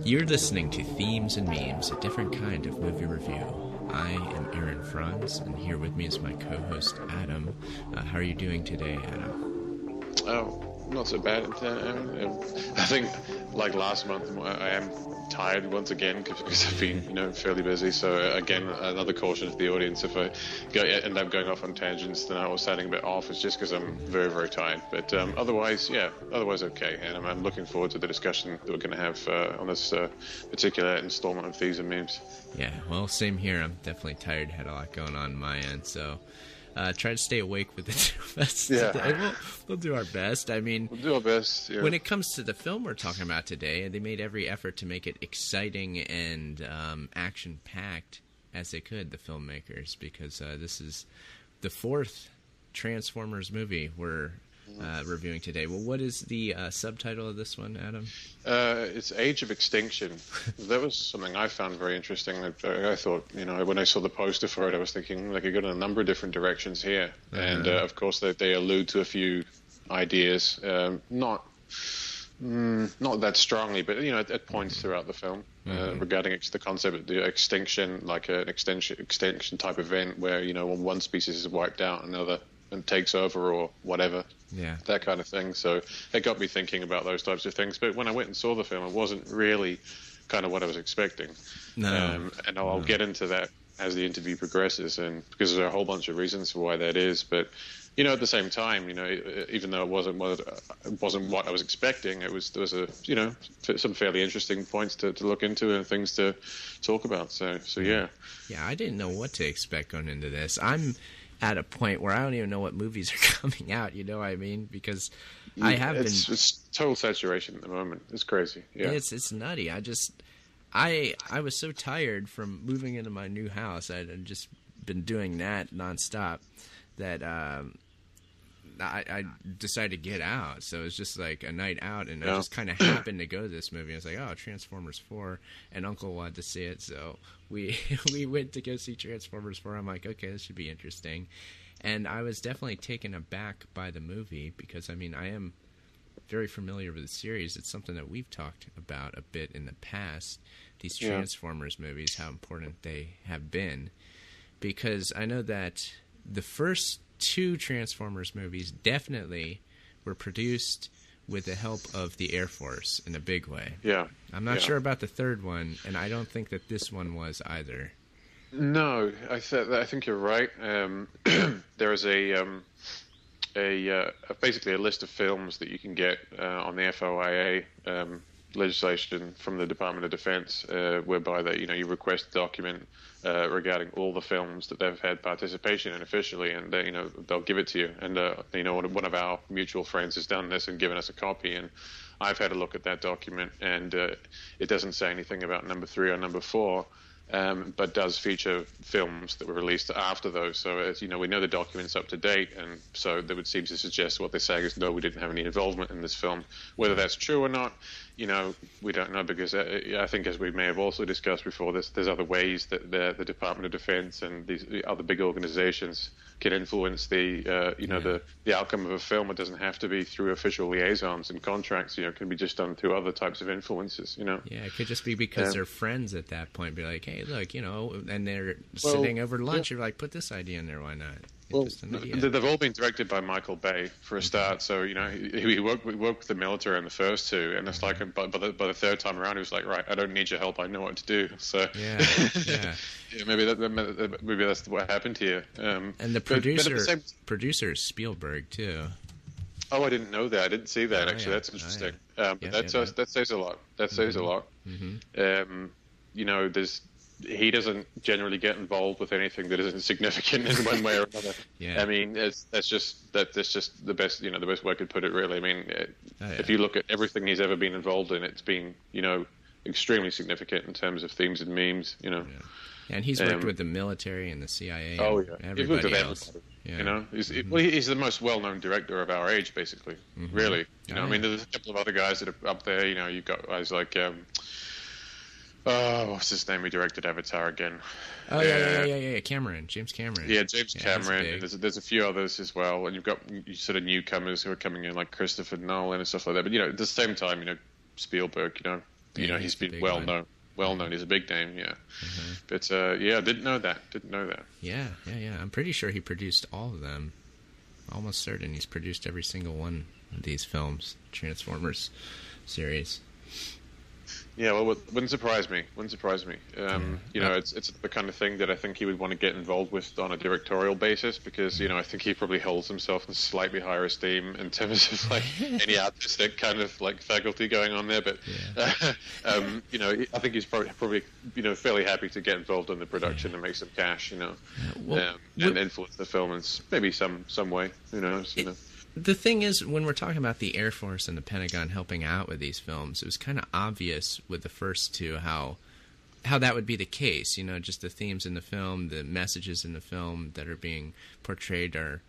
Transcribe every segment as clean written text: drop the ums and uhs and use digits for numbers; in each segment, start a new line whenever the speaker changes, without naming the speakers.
You're listening to Themes and Memes, a different kind of movie review. I am Aaron Franz, and here with me is my co-host, Adam. How are you doing today, Adam?
Oh, not so bad. I think, like last month, I am tired once again because I've been, fairly busy. So again, another caution to the audience: if I end up going off on tangents, then I was sounding a bit off. It's just because I'm very, very tired. But otherwise okay. And I'm looking forward to the discussion that we're going to have on this particular installment of Thieves and Memes.
Yeah, well, same here. I'm definitely tired. Had a lot going on my end, so. Try to stay awake with the two of us today. We'll do our best. I mean,
we'll do our best. Yeah.
When it comes to the film we're talking about today, they made every effort to make it exciting and action-packed as they could, the filmmakers, because this is the fourth Transformers movie we're reviewing today. Well, what is the subtitle of this one, Adam?
It's Age of Extinction. That was something I found very interesting. I thought, when I saw the poster for it, I was thinking, like, you got a number of different directions here. Uh-huh. And, of course, they allude to a few ideas, not that strongly, but, at points throughout the film regarding the concept of the extinction, like an extinction type event where, when one species is wiped out, another and takes over or whatever, that kind of thing. So it got me thinking about those types of things. But when I went and saw the film, it wasn't really kind of what I was expecting. No. And I'll get into that as the interview progresses, and because there are a whole bunch of reasons for why that is. But at the same time, even though it wasn't what I was expecting, there was some fairly interesting points to look into and things to talk about. So yeah.
Yeah, I didn't know what to expect going into this. I'm at a point where I don't even know what movies are coming out, you know what I mean? Because
it's total saturation at the moment. It's crazy. Yeah.
It's nutty. I was so tired from moving into my new house. I'd just been doing that nonstop that I decided to get out. So it was just like a night out, and I just kind of happened to go to this movie. I was like, oh, Transformers 4, and Uncle wanted to see it, so we went to go see Transformers 4. I'm like, okay, this should be interesting. And I was definitely taken aback by the movie because, I am very familiar with the series. It's something that we've talked about a bit in the past, these Transformers movies, how important they have been. Because I know that the first two Transformers movies definitely were produced with the help of the Air Force in a big way. Yeah. I'm not sure about the third one, and I don't think that this one was either.
No, I think you're right. There is basically a list of films that you can get on the FOIA legislation from the Department of Defense, whereby that you request a document regarding all the films that they've had participation in officially, and they'll give it to you. And one of our mutual friends has done this and given us a copy, and I've had a look at that document, and it doesn't say anything about number 3 or number 4. But does feature films that were released after those. So, as we know the document's up to date, and so that would seem to suggest what they're saying is, no, we didn't have any involvement in this film. Whether that's true or not, we don't know, because I think, as we may have also discussed before, there's other ways that the Department of Defense and these other big organizations can influence the outcome of a film. It doesn't have to be through official liaisons and contracts. It can be just done through other types of influences.
Yeah, it could just be because they're friends at that point. Be like, hey, look, and they're sitting over lunch. You're like, put this idea in there. Why not?
They've all been directed by Michael Bay for a start. So he worked with the military in the first two, and it's like by the third time around, he was like, right, I don't need your help. I know what to do. So maybe that's what happened here.
And the producer is Spielberg too.
Oh, I didn't know that. I didn't see that actually. That's interesting. That says a lot. That says a lot. He doesn't generally get involved with anything that isn't significant in one way or another. That's just the best, the best way I could put it, really. If you look at everything he's ever been involved in, it's been, extremely significant in terms of themes and memes,
And he's worked with the military and the CIA. And everybody else.
He's the most well-known director of our age, basically. Really, there's a couple of other guys that are up there. You've got guys like. What's his name? He directed Avatar again.
Oh, yeah. James Cameron.
Yeah, James Cameron. There's a few others as well. And you've got sort of newcomers who are coming in, like Christopher Nolan and stuff like that. But, at the same time, Spielberg, you know, he's been well known. He's a big name, yeah. But yeah, didn't know that.
Yeah. I'm pretty sure he produced all of them. Almost certain he's produced every single one of these films, Transformers series.
Yeah, well, wouldn't surprise me. You know, it's the kind of thing that I think he would want to get involved with on a directorial basis, because, you know, I think he probably holds himself in slightly higher esteem in terms of like any artistic kind of like faculty going on there. But you know, I think he's probably you know, fairly happy to get involved in the production and make some cash, you know, and influence the film in maybe some way. Who knows? You know.
The thing is, when we're talking about the Air Force and the Pentagon helping out with these films, it was kind of obvious with the first two how that would be the case. You know, just the themes in the film, the messages in the film that are being portrayed are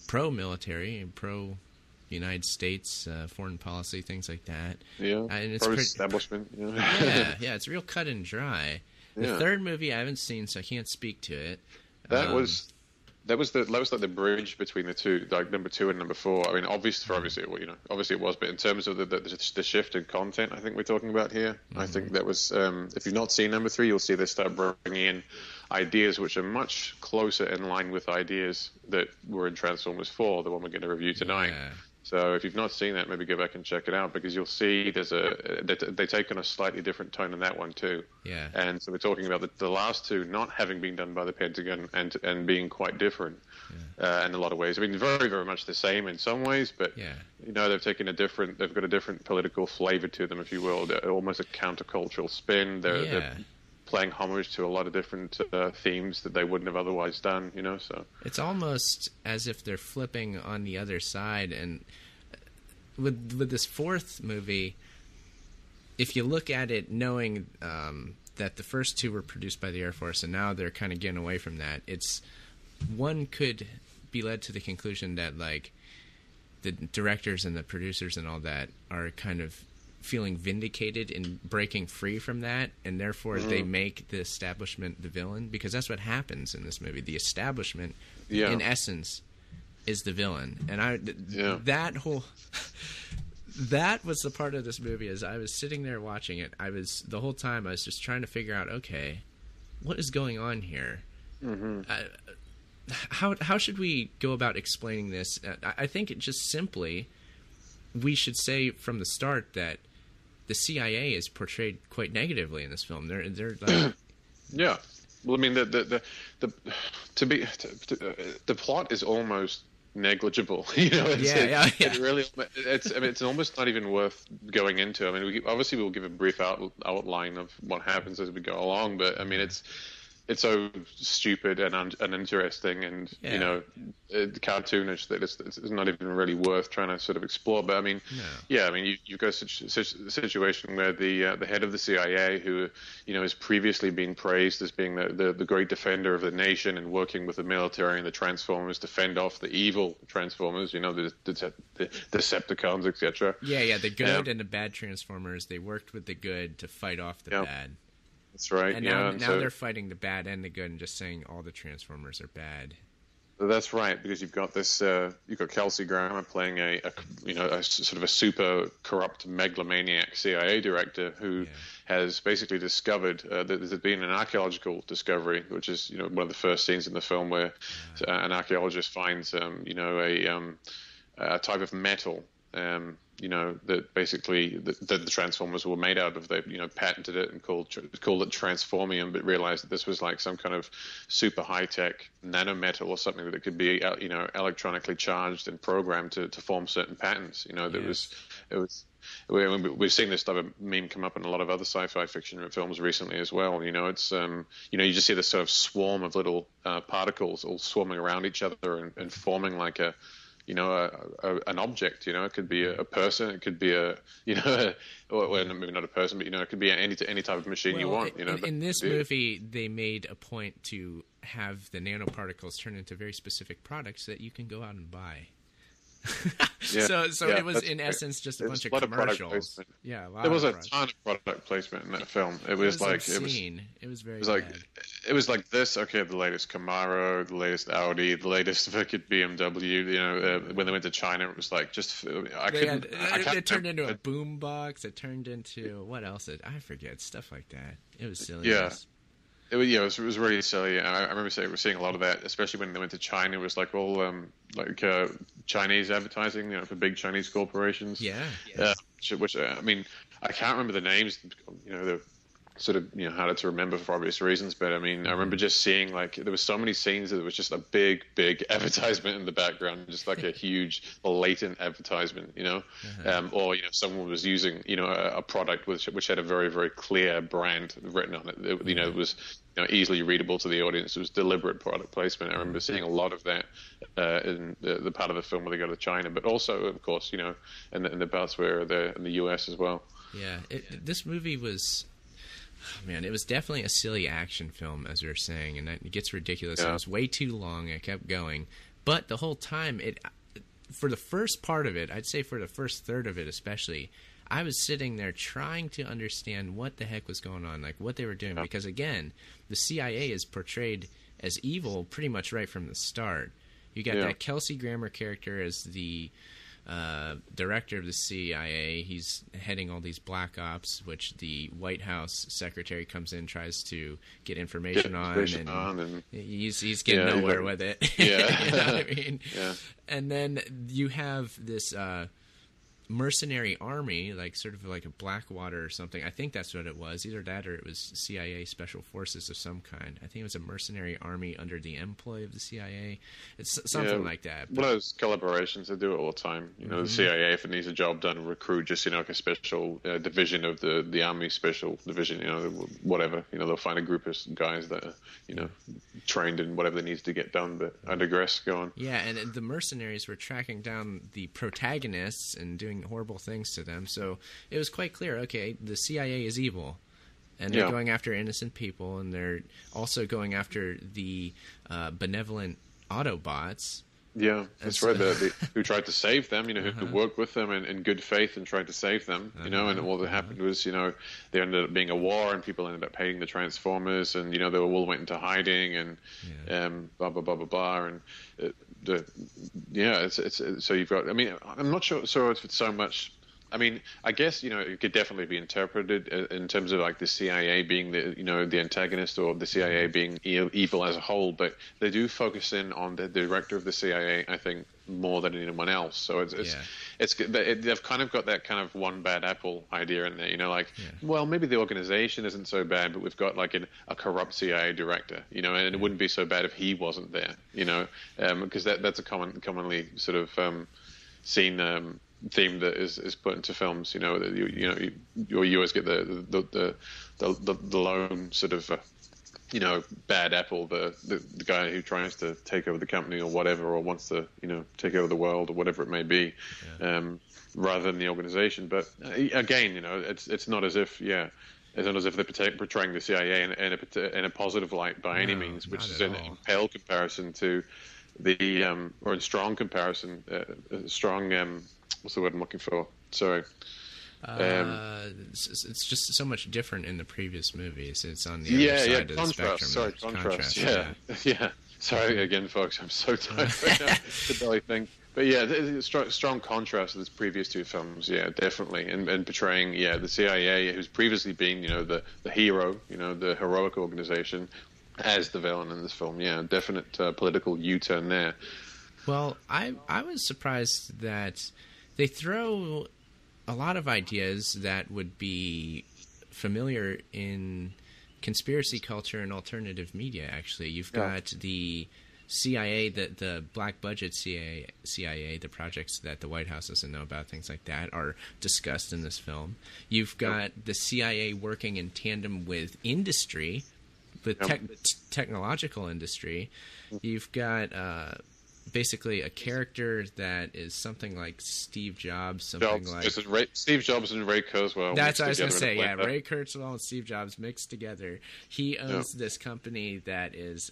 pro-military and pro-United States foreign policy, things like that.
Yeah, and it's pro-establishment.
Yeah, it's real cut and dry. The third movie I haven't seen, so I can't speak to it.
That was like the bridge between the two, like number 2 and number 4. I mean, obviously it was, but in terms of the shift in content, I think we're talking about here. I think that was, if you've not seen number 3, you'll see they start bringing in ideas which are much closer in line with ideas that were in Transformers 4, the one we're going to review tonight. Yeah. So if you've not seen that, maybe go back and check it out, because you'll see they take on a slightly different tone in that one too. Yeah. And so we're talking about the last two not having been done by the Pentagon and being quite different in a lot of ways. I mean, very, very much the same in some ways, but you know, they've got a different political flavor to them, if you will. They're almost a countercultural spin. They're playing homage to a lot of different themes that they wouldn't have otherwise done, you know. So
it's almost as if they're flipping on the other side. And with this fourth movie, if you look at it knowing that the first two were produced by the Air Force and now they're kind of getting away from that, one could be led to the conclusion that like the directors and the producers and all that are kind of feeling vindicated in breaking free from that, and therefore they make the establishment the villain, because that's what happens in this movie. The establishment, in essence, is the villain. And that was the part of this movie. As I was sitting there watching it, the whole time I was just trying to figure out, okay, what is going on here? How should we go about explaining this? I think it just simply, we should say from the start that the CIA is portrayed quite negatively in this film. They're like...
Yeah. Well, I mean, the plot is almost negligible. You know, it really, it's almost not even worth going into. I mean, we'll give a brief outline of what happens as we go along, but I mean, it's so stupid and uninteresting and you know, cartoonish that it's not even really worth trying to sort of explore. But I mean, I mean, you've got a situation where the head of the CIA, who, you know, has previously been praised as being the great defender of the nation and working with the military and the Transformers to fend off the evil Transformers, you know, the Decepticons, etc.
The good and the bad Transformers. They worked with the good to fight off the bad.
That's right.
And now they're fighting the bad and the good and just saying all the Transformers are bad.
That's right, because you've got this. You've got Kelsey Grammer playing a sort of a super corrupt megalomaniac CIA director who has basically discovered that there's been an archaeological discovery, which is, you know, one of the first scenes in the film where an archaeologist finds a type of metal. You know, that basically the Transformers were made out of. They, you know, patented it and called it transformium, but realized that this was like some kind of super high-tech nanometal or something that could be, you know, electronically charged and programmed to form certain patterns. You know, we've seen this type of meme come up in a lot of other sci-fi fiction films recently as well. You know, it's you know, you just see this sort of swarm of little particles all swarming around each other and forming like a, you know, an object. You know, it could be a person, it could be well, maybe not a person, but, you know, it could be any type of machine you want. You know,
in this movie, they made a point to have the nanoparticles turn into very specific products that you can go out and buy.
Yeah.
So it was in essence just a bunch of commercials. Yeah,
there was a ton of product placement in that film. It was like
obscene. It was very.
It was like this. Okay, the latest Camaro, the latest Audi, the latest fucking BMW. You know, when they went to China, it was like just
it turned into a boombox. It turned into what else? I forget stuff like that. It was silly.
Yeah. It was really silly. And I remember seeing a lot of that, especially when they went to China. It was like all Chinese advertising, for big Chinese corporations.
Yeah.
Which I mean, I can't remember the names. They're sort of harder to remember for obvious reasons. But I mean, I remember just seeing there was so many scenes that there was just a big advertisement in the background, just like a huge blatant advertisement, or someone was using a product which had a very, very clear brand written on it. It was easily readable to the audience. It was deliberate product placement. I remember seeing a lot of that in the part of the film where they go to China, but also, of course, in the parts where they're in the US as well.
Yeah, this movie was. Man, it was definitely a silly action film, as we were saying, and it gets ridiculous. Yeah. It was way too long. It kept going, but the whole time, for the first part of it, I'd say for the first third of it especially, I was sitting there trying to understand what the heck was going on, like what they were doing, because again, the CIA is portrayed as evil pretty much right from the start. You got that Kelsey Grammer character as the director of the CIA. He's heading all these black ops, which the White House secretary comes in, tries to get information on, and he's getting nowhere with it.
Yeah.
You know what I mean?
Yeah.
And then you have this mercenary army, like sort of like a Blackwater or something. I think that's what it was. Either that or it was CIA special forces of some kind. I think it was a mercenary army under the employ of the CIA. It's something like that.
But one of those collaborations, they do it all the time. The CIA, if it needs a job done, recruit just like a special division of the Army Special Division. Whatever. They'll find a group of guys that are trained in whatever needs to get done. But I digress. Go on.
Yeah, and the mercenaries were tracking down the protagonists and doing horrible things to them. So it was quite clear, okay, the CIA is evil, and they're going after innocent people, and they're also going after the benevolent Autobots.
Yeah, that's right. Who tried to save them, who worked with them in good faith and tried to save them, and all that happened was, there ended up being a war, and people ended up hating the Transformers, and, they were all went into hiding, and blah, blah, blah, blah, blah, and it's so you've got, I mean, I'm not sure if it's so much, I mean, I guess, it could definitely be interpreted in terms of like the CIA being the antagonist, or the CIA being evil as a whole, but they do focus in on the director of the CIA, I think, more than anyone else. So they've kind of got that kind of one bad apple idea in there, well, maybe the organization isn't so bad, but we've got like a corrupt CIA director, and it wouldn't be so bad if he wasn't there, because that's a commonly sort of seen theme that is put into films. You always get the lone sort of bad apple, the guy who tries to take over the company or whatever, or wants to take over the world or whatever it may be, rather than the organization. But again, it's not as if it's not as if they're portraying the CIA in a positive light by any means, which is in pale comparison to the or in strong comparison, what's the word I'm looking for? Sorry.
It's just so much different in the previous movies. It's on the other side of the spectrum.
Sorry, contrast. Yeah. Sorry again, folks. I'm so tired right now to barely think. But there's strong contrast to the previous two films. Yeah, definitely, and portraying the CIA, who's previously been the hero, the heroic organization, as the villain in this film. Yeah, definite political U-turn there.
Well, I was surprised that they throw a lot of ideas that would be familiar in conspiracy culture and alternative media, actually. You've got the CIA, the black budget CIA, the projects that the White House doesn't know about, things like that, are discussed in this film. You've got the CIA working in tandem with industry, with technological industry. You've got basically a character that is something like Steve Jobs,
Steve Jobs and Ray Kurzweil.
That's what I was going to say. Yeah, Ray Kurzweil and Steve Jobs mixed together. He owns this company that is,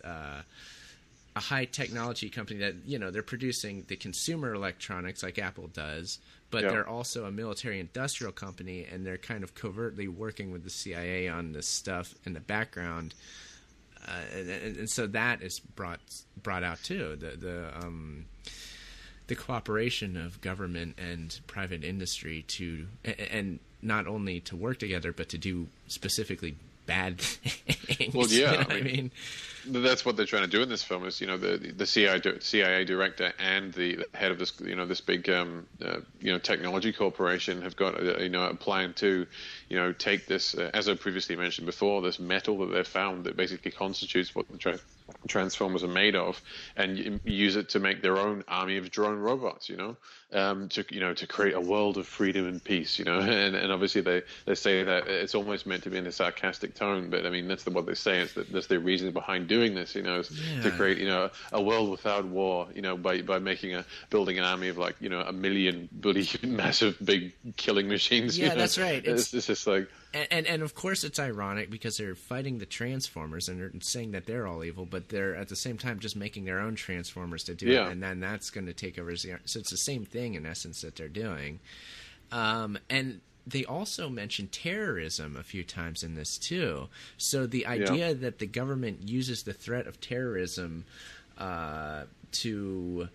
a high technology company that, you know, they're producing the consumer electronics like Apple does, but they're also a military industrial company, and they're kind of covertly working with the CIA on this stuff in the background. And so that is brought out too, the cooperation of government and private industry and not only to work together, but to do specifically bad things.
Well, yeah,
you know I mean,
that's what they're trying to do in this film. Is, you know, the CIA director and the head of this, you know, this big technology corporation have got a plan to, you know, take this, as I previously mentioned before, this metal that they've found that basically constitutes what the Transformers are made of, and use it to make their own army of drone robots, to create a world of freedom and peace, and obviously they say that it's almost meant to be in a sarcastic tone, but I mean that's what they say. It's that's their reason behind doing this, to create a world without war, by building an army of a million bloody massive big killing machines.
Yeah, that's right.
It's just like.
And of course it's ironic because they're fighting the Transformers and they're saying that they're all evil, but they're at the same time just making their own Transformers to do it, and then that's going to take over. So it's the same thing in essence that they're doing. And they also mention terrorism a few times in this too. So the idea that the government uses the threat of terrorism to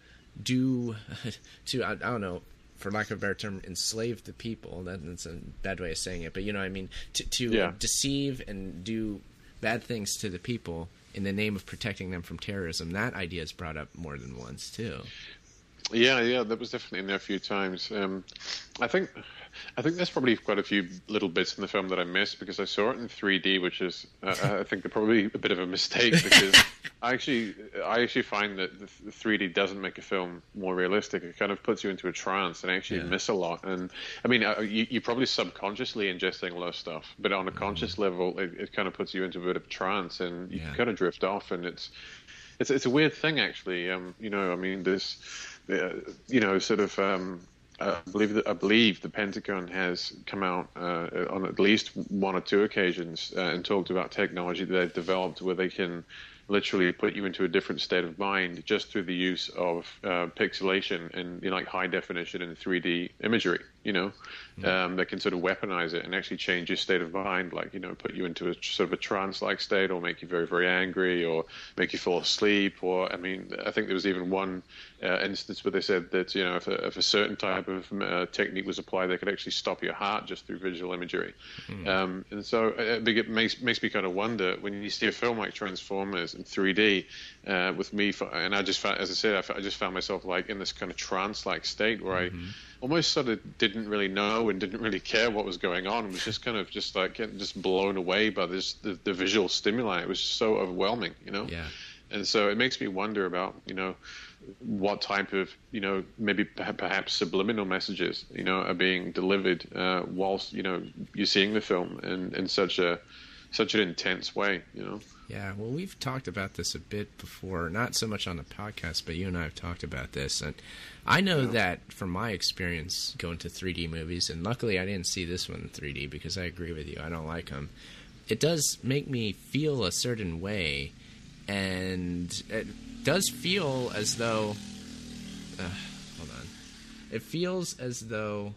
I don't know, for lack of a better term, enslave the people. That's a bad way of saying it, but you know what I mean? To deceive and do bad things to the people in the name of protecting them from terrorism. That idea is brought up more than once, too. Yeah,
that was definitely in there a few times. I think there's probably quite a few little bits in the film that I missed because I saw it in 3D, which is, I think, probably a bit of a mistake because I actually find that the 3D doesn't make a film more realistic. It kind of puts you into a trance and actually miss a lot. And I mean, you're probably subconsciously ingesting a lot of stuff, but on a conscious level, it kind of puts you into a bit of trance and you kind of drift off. And it's a weird thing, actually. I mean, this, sort of. I believe the Pentagon has come out on at least one or two occasions and talked about technology that they've developed where they can literally put you into a different state of mind just through the use of pixelation and like high definition and 3D imagery. They can sort of weaponize it and actually change your state of mind, like put you into a sort of a trance-like state, or make you very, very angry, or make you fall asleep. Or I mean, I think there was even one instance where they said that if a certain type of technique was applied, they could actually stop your heart just through visual imagery. And so it makes me kind of wonder when you see a film like Transformers in 3D with me, and I just found, as I said, I just found myself like in this kind of trance-like state where I almost sort of didn't really know and didn't really care what was going on. It was just kind of just like getting just blown away by the visual stimuli. It was just so overwhelming,
Yeah.
And so it makes me wonder about, what type of, maybe perhaps subliminal messages, are being delivered whilst, you're seeing the film in such an intense way,
Yeah, well, we've talked about this a bit before, not so much on the podcast, but you and I have talked about this. And I know that from my experience going to 3D movies, and luckily I didn't see this one in 3D because I agree with you, I don't like them. It does make me feel a certain way, and it does feel as though... hold on. It feels as though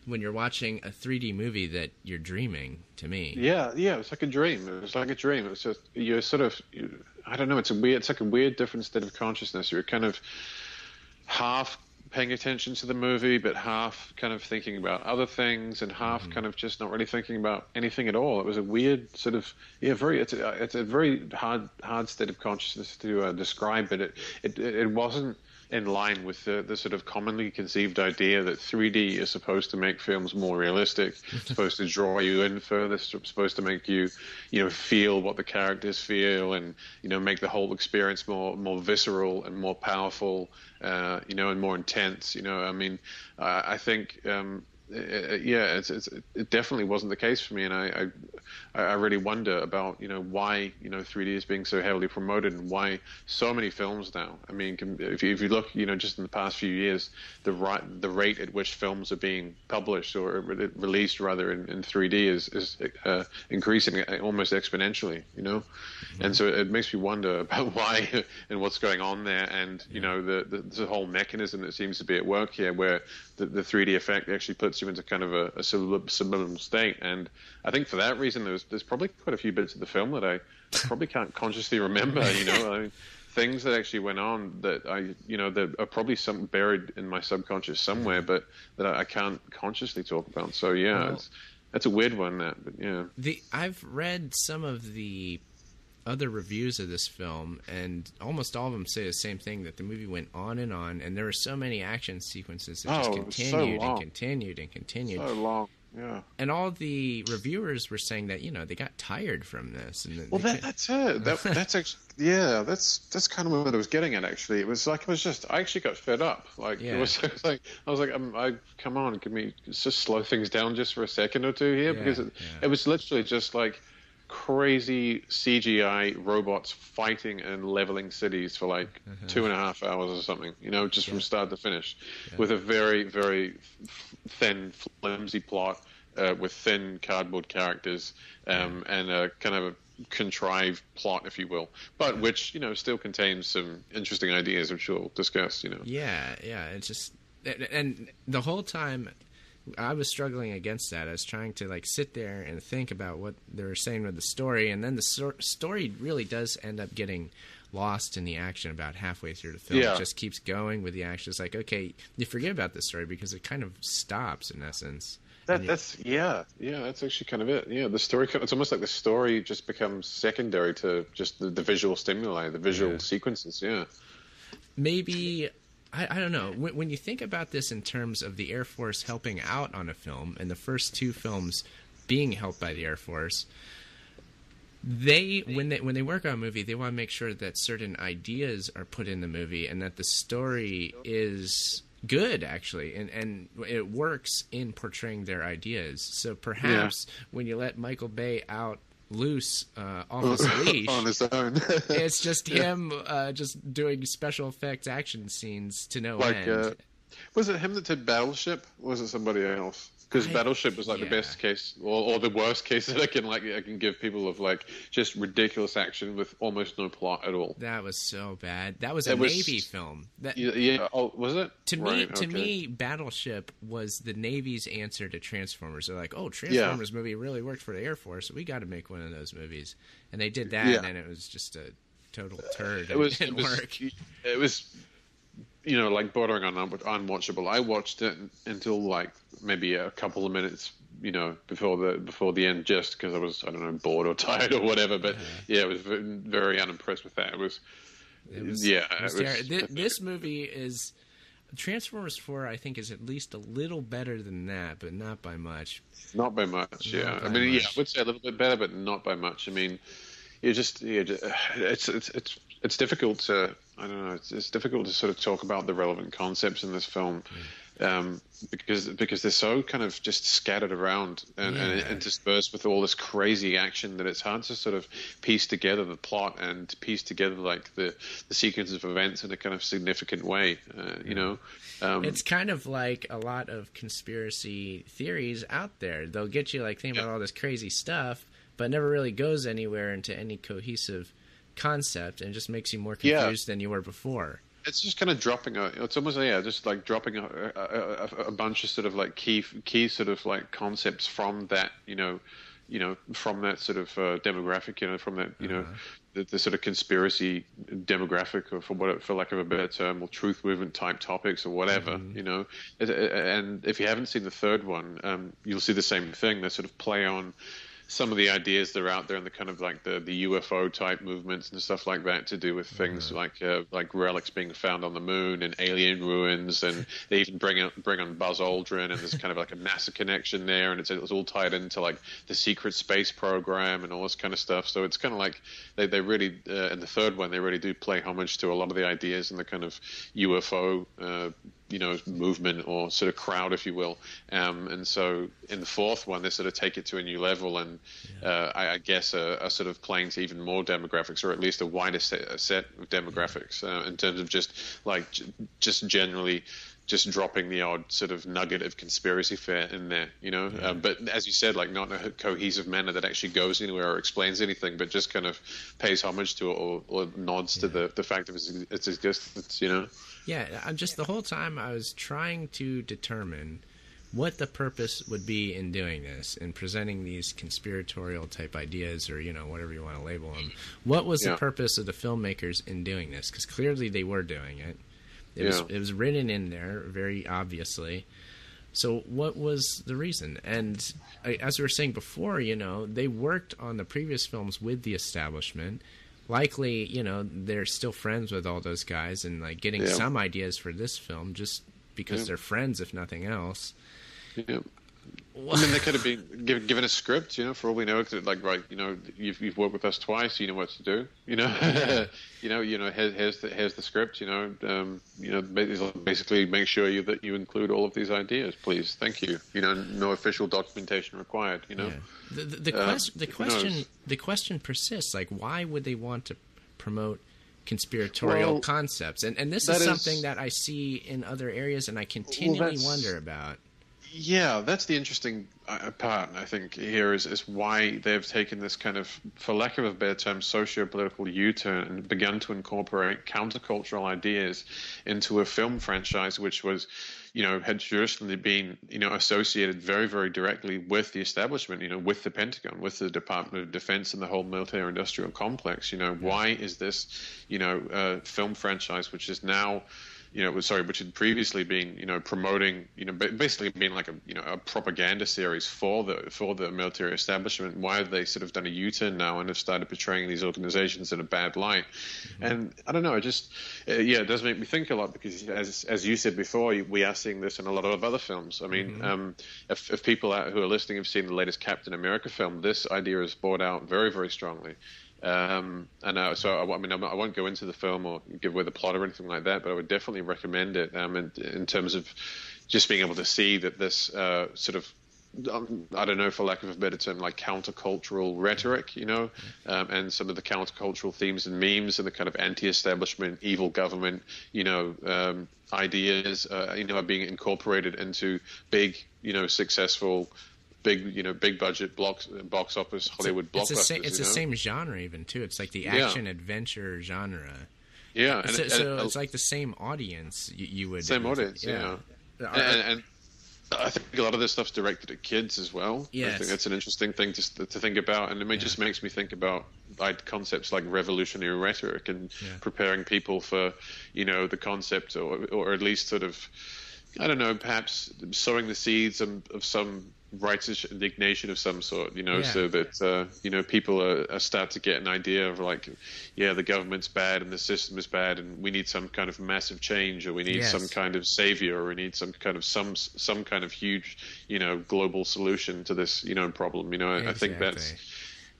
when you're watching a 3D movie that you're dreaming, to me.
Yeah, it's like a dream. It was like a dream. It was just, you're sort of, I don't know, it's like a weird different state of consciousness. You're kind of half paying attention to the movie, but half kind of thinking about other things, and half kind of just not really thinking about anything at all. It was a weird sort of, it's a very hard state of consciousness to describe, but it wasn't in line with the sort of commonly conceived idea that 3D is supposed to make films more realistic, supposed to draw you in further, supposed to make you, feel what the characters feel, and make the whole experience more visceral and more powerful, and more intense. I mean, I think, it definitely wasn't the case for me, and I really wonder about, why, 3D is being so heavily promoted and why so many films now. I mean, if you look, just in the past few years, the rate at which films are being published or released rather in 3D is increasing almost exponentially, and so it makes me wonder about why and what's going on there, and the whole mechanism that seems to be at work here, where the 3D effect actually puts you into kind of a subliminal state. And I think for that reason, there's probably quite a few bits of the film that I probably can't consciously remember. I mean, things that actually went on that that are probably some buried in my subconscious somewhere, but that I can't consciously talk about. So yeah, that's a weird one. But yeah,
I've read some of the other reviews of this film, and almost all of them say the same thing, that the movie went on, and there were so many action sequences that just continued and continued and continued.
So long, yeah.
And all the reviewers were saying that they got tired from this. And
that's it. That's actually that's kind of what I was getting at. Actually, it was like I actually got fed up. Like it was like I was like, come on, can we just slow things down just for a second or two here, because it was literally just like crazy CGI robots fighting and leveling cities for like 2.5 hours or something, just from start to finish, with a very, very thin, flimsy plot, with thin cardboard characters, and a kind of a contrived plot, if you will, but which, still contains some interesting ideas, which we'll discuss,
Yeah, it's just, and the whole time I was struggling against that. I was trying to sit there and think about what they were saying with the story, and then the story really does end up getting lost in the action about halfway through the film. It just keeps going with the action. It's like, okay, you forget about the story because it kind of stops in essence.
That's actually kind of it. Yeah, the story, it's almost like the story just becomes secondary to just the visual stimuli, the visual sequences. Yeah.
Maybe, I don't know. When you think about this in terms of the Air Force helping out on a film, and the first two films being helped by the Air Force, when they work on a movie, they want to make sure that certain ideas are put in the movie and that the story is good, actually, and it works in portraying their ideas. So perhaps when you let Michael Bay out loose off his leash
on his own,
it's just him just doing special effects action scenes to no end.
Was it him that did Battleship, or was it somebody else? Because Battleship was like the best case, or the worst case that I can give people, of just ridiculous action with almost no plot at all.
That was so bad. That was a Navy film.
Oh, was it?
To me, Battleship was the Navy's answer to Transformers. They're like, oh, Transformers movie really worked for the Air Force. We got to make one of those movies, and they did that, and it was just a total turd. It didn't work.
It was. Bordering on unwatchable. I watched it until maybe a couple of minutes, before the end, just because I was, I don't know, bored or tired or whatever. But I was very unimpressed with that.
This movie is Transformers 4. I think is at least a little better than that, but not by much.
Not by much. I would say a little bit better, but not by much. I mean, it's difficult to, I don't know, it's difficult to sort of talk about the relevant concepts in this film, because they're so kind of just scattered around and interspersed with all this crazy action that it's hard to sort of piece together the plot and piece together the sequence of events in a kind of significant way,
it's kind of like a lot of conspiracy theories out there. They'll get you thinking about all this crazy stuff, but never really goes anywhere into any cohesive concept, and just makes you more confused than you were before.
It's just kind of dropping it's almost dropping a bunch of sort of key sort of concepts from that from that sort of demographic, from that the sort of conspiracy demographic, or for lack of a better term, or truth movement type topics or whatever, and if you haven't seen the third one, you'll see the same thing. They sort of play on some of the ideas that are out there, and the kind of the UFO type movements and stuff like that, to do with things like relics being found on the moon and alien ruins, and they even bring on Buzz Aldrin, and there's kind of a NASA connection there, and it's all tied into the secret space program and all this kind of stuff. So it's kind of they really in the third one, they really do play homage to a lot of the ideas in the kind of UFO movement or sort of crowd, if you will. And so in the fourth one, they sort of take it to a new level, and I guess are sort of playing to even more demographics, or at least a wider set of demographics, in terms of just generally just dropping the odd sort of nugget of conspiracy fare in there, but as you said, like not in a cohesive manner that actually goes anywhere or explains anything, but just kind of pays homage to it or nods to the fact of its existence,
Yeah, I'm just the whole time I was trying to determine what the purpose would be in doing this, in presenting these conspiratorial type ideas, or whatever you want to label them. What was the purpose of the filmmakers in doing this? Because clearly they were doing it. It was written in there very obviously. So what was the reason? And as we were saying before, they worked on the previous films with the establishment. Likely, they're still friends with all those guys and like getting some ideas for this film just because they're friends, if nothing else.
Yeah. I mean, they could have been given a script, for all we know. Like, right, you've worked with us twice, you know what to do. Here's the script. Basically make sure that you include all of these ideas, please. Thank you. No official documentation required. Yeah.
The question persists. Like, why would they want to promote conspiratorial concepts? And this is something that I see in other areas, and I continually wonder about.
Yeah, that's the interesting part, I think, here is why they've taken this kind of, for lack of a better term, socio-political U-turn and begun to incorporate countercultural ideas into a film franchise which was, had traditionally been, associated very, very directly with the establishment, with the Pentagon, with the Department of Defense and the whole military-industrial complex. Why is this, film franchise which is now... which had previously been, promoting, basically being like a propaganda series for the military establishment. Why have they sort of done a U-turn now and have started portraying these organizations in a bad light? Mm-hmm. And I don't know, it just, it does make me think a lot, because as you said before, we are seeing this in a lot of other films. I mean, if people who are listening have seen the latest Captain America film, this idea is brought out very, very strongly. So I won't go into the film or give away the plot or anything like that, but I would definitely recommend it in terms of just being able to see that this sort of, I don't know, for lack of a better term, like countercultural rhetoric, and some of the countercultural themes and memes and the kind of anti-establishment, evil government, ideas, are being incorporated into big, successful, big budget box office Hollywood blockbusters.
It's the same genre even too. It's like the action adventure genre.
Yeah,
and it's like the same audience. You would
same audience. Yeah, and I think a lot of this stuff's directed at kids as well.
Yes.
I think that's an interesting thing to think about, and it just makes me think about concepts like revolutionary rhetoric and preparing people for the concept, or at least sort of, I don't know, perhaps sowing the seeds of some righteous indignation of some sort, so that people start to get an idea of like, the government's bad and the system is bad, and we need some kind of massive change, or we need some kind of savior, or we need some kind of huge, global solution to this, problem. I think that's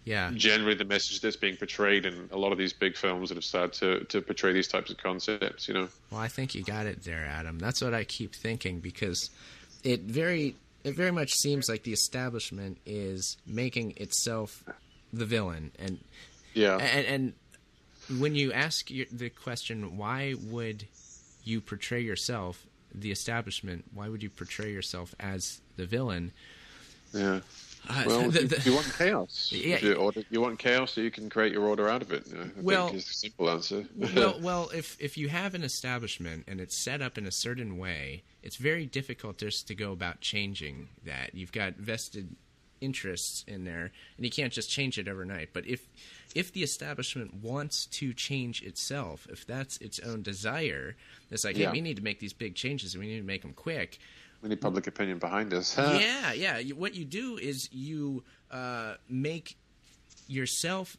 generally the message that's being portrayed in a lot of these big films that have started to portray these types of concepts.
Well, I think you got it there, Adam. That's what I keep thinking, because it very much seems like the establishment is making itself the villain, and when you ask the question, why would you portray yourself, the establishment? Why would you portray yourself as the villain?
Yeah. Well, you want chaos. Yeah. You want chaos, so you can create your order out of it. I think is the simple answer.
well, if you have an establishment and it's set up in a certain way, it's very difficult just to go about changing that. You've got vested interests in there, and you can't just change it overnight. But if the establishment wants to change itself, if that's its own desire, it's like, hey, we need to make these big changes, and we need to make them quick.
We need public opinion behind us.
Yeah. What you do is you make yourself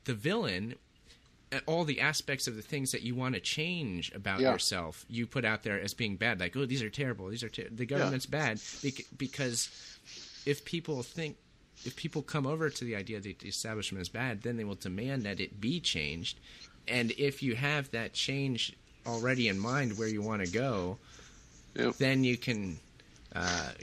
the villain. All the aspects of the things that you want to change about yourself, you put out there as being bad. Like, oh, these are terrible. The government's bad. Because if people come over to the idea that the establishment is bad, then they will demand that it be changed. And if you have that change already in mind where you want to go, then you can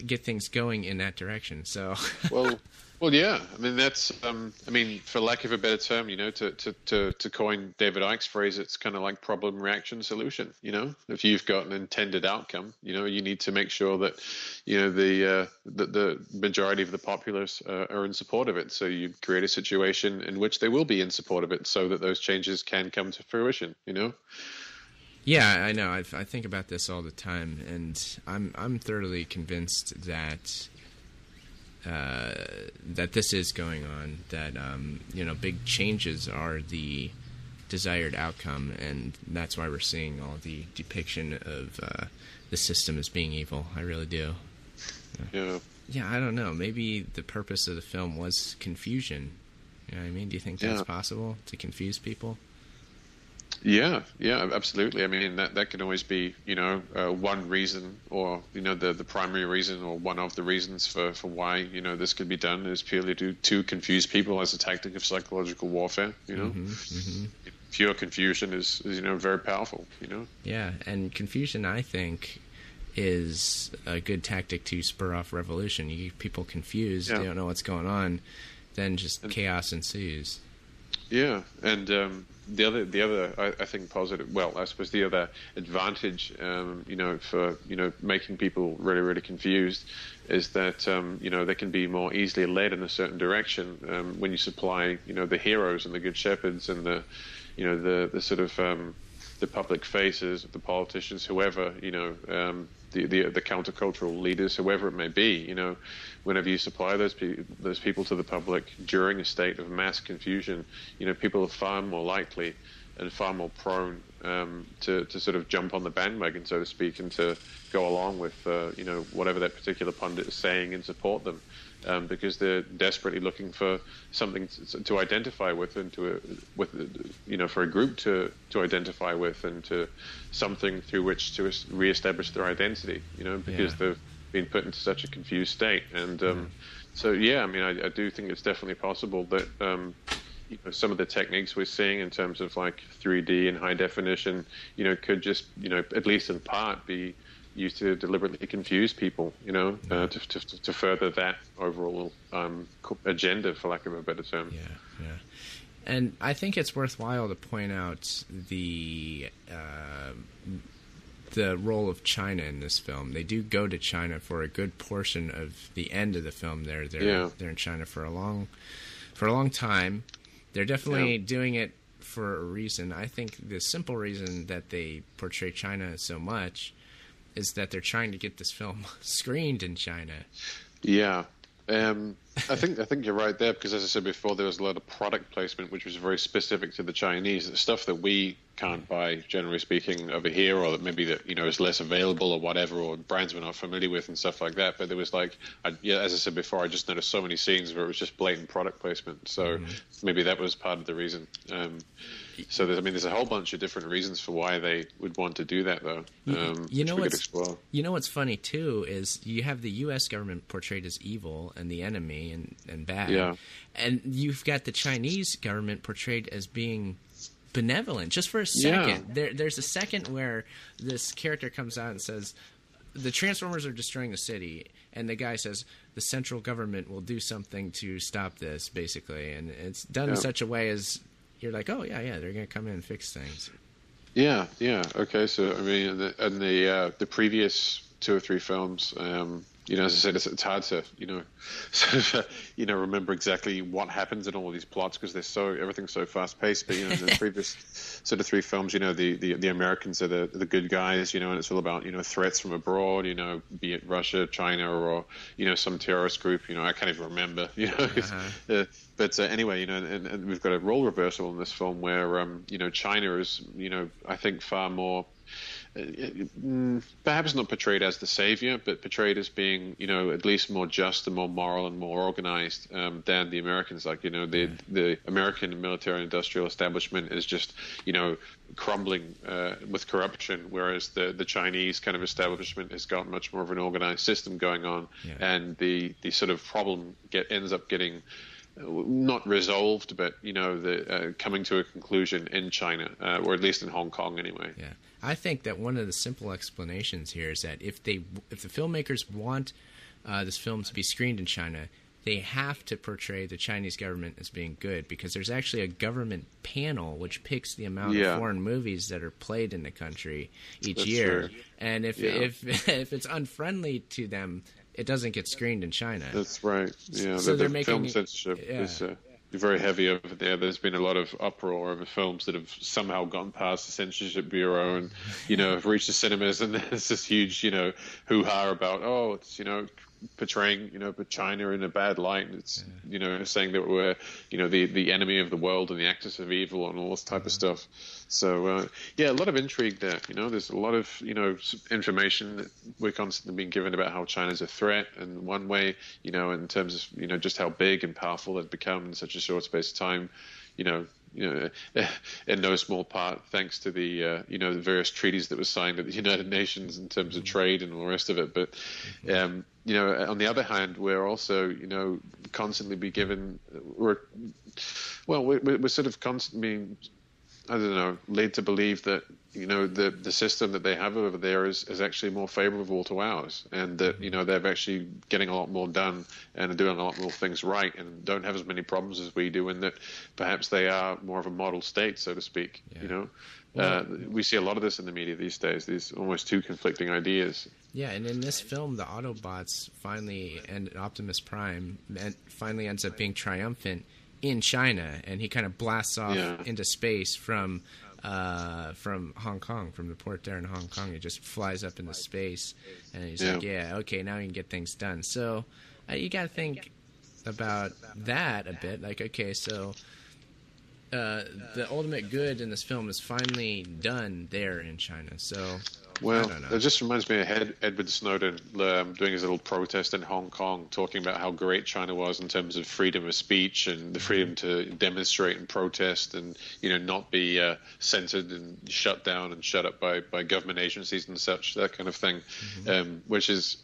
get things going in that direction. So,
well, yeah. I mean, that's. I mean, for lack of a better term, to coin David Icke's phrase, it's kind of like problem, reaction, solution. If you've got an intended outcome, you need to make sure that, the majority of the populace are in support of it. So you create a situation in which they will be in support of it, so that those changes can come to fruition.
Yeah, I know. I think about this all the time, and I'm thoroughly convinced that that this is going on. That big changes are the desired outcome, and that's why we're seeing all the depiction of the system as being evil. I really do.
Yeah.
Yeah, I don't know. Maybe the purpose of the film was confusion. You know what I mean? Do you think that's possible, to confuse people?
Yeah, absolutely. I mean, that can always be, one reason, or, the primary reason, or one of the reasons for why, this could be done is purely to confuse people as a tactic of psychological warfare, Pure confusion is very powerful,
Yeah, and confusion, I think, is a good tactic to spur off revolution. You keep people confused, they don't know what's going on, then just chaos ensues.
Yeah, and the other, I think, positive. Well, I suppose the other advantage, for making people really, really confused, is that they can be more easily led in a certain direction when you supply, the heroes and the good shepherds and the sort of the public faces of the politicians, whoever, the countercultural leaders, whoever it may be, whenever you supply those people to the public during a state of mass confusion, people are far more likely and far more prone to sort of jump on the bandwagon, so to speak, and to go along with whatever that particular pundit is saying and support them, because they're desperately looking for something to identify with, and for a group to identify with, and to something through which to reestablish their identity, because they've been put into such a confused state. And so, yeah, I mean, I do think it's definitely possible that some of the techniques we're seeing in terms of like 3D and high definition, could just, at least in part, be used to deliberately confuse people, to further that overall agenda, for lack of a better term.
Yeah. And I think it's worthwhile to point out the role of China in this film. They do go to China for a good portion of the end of the film. They're in China for a long time. They're definitely doing it for a reason. I think the simple reason that they portray China so much is that they're trying to get this film screened in China. Yeah.
I think you're right there, because as I said before, there was a lot of product placement which was very specific to the Chinese. The stuff that we can't buy, generally speaking, over here, or that maybe that is less available or whatever, or brands we're not familiar with and stuff like that. But there was like, as I said before, I just noticed so many scenes where it was just blatant product placement. So maybe that was part of the reason. So there's a whole bunch of different reasons for why they would want to do that, though.
You know what's funny too is you have the U.S. government portrayed as evil and the enemy and bad, and you've got the Chinese government portrayed as being benevolent. Just for a second, there's a second where this character comes out and says, "The Transformers are destroying the city," and the guy says, "The central government will do something to stop this," basically, and it's done in such a way as you're like, oh, yeah, they're going to come in and fix things.
Yeah. Okay, so, I mean, in the previous 2 or 3 films, as I said, it's hard to, sort of, remember exactly what happens in all of these plots, because everything's so fast-paced. But, in the previous sort of 3 films, the Americans are the good guys, and it's all about, threats from abroad, be it Russia, China, or, some terrorist group, I can't even remember, But anyway, and we've got a role reversal in this film where, China is, I think far more, perhaps not portrayed as the savior, but portrayed as being, at least more just and more moral and more organized than the Americans. Like, the American military-industrial establishment is just, crumbling with corruption, whereas the Chinese kind of establishment has got much more of an organized system going on, and the sort of problem ends up getting not resolved, but the coming to a conclusion in China, or at least in Hong Kong anyway.
Yeah, I think that one of the simple explanations here is that if the filmmakers want this film to be screened in China, they have to portray the Chinese government as being good, because there's actually a government panel which picks the amount of foreign movies that are played in the country each year. True. And if it's unfriendly to them, it doesn't get screened in China.
That's right. Yeah, so the film censorship is very heavy over there. There's been a lot of uproar over films that have somehow gone past the censorship bureau and, have reached the cinemas, and there's this huge, hoo-ha about, it's, portraying, China in a bad light. It's, saying that we're, the enemy of the world and the axis of evil and all this type of stuff. So, a lot of intrigue there. There's a lot of, information that we're constantly being given about how China's a threat, and one way, in terms of, just how big and powerful it's become in such a short space of time, in no small part thanks to the the various treaties that were signed at the United Nations in terms of trade and all the rest of it. But on the other hand, we're also constantly be given we're sort of constantly, I don't know, led to believe that the system that they have over there is actually more favorable to ours, and that they're actually getting a lot more done and are doing a lot more things right and don't have as many problems as we do, and that perhaps they are more of a model state, so to speak. We see a lot of this in the media these days, these almost two conflicting ideas.
Yeah, and in this film, the Autobots finally, and Optimus Prime finally ends up being triumphant in China, and he kind of blasts off into space from Hong Kong, from the port there in Hong Kong. He just flies up into space, and he's like, okay, now we can get things done. So you got to think about that a bit. Like, okay, so the ultimate good in this film is finally done there in China. So
well, it just reminds me of Edward Snowden doing his little protest in Hong Kong, talking about how great China was in terms of freedom of speech and the freedom to demonstrate and protest, and not be censored and shut down and shut up by government agencies and such, that kind of thing, which is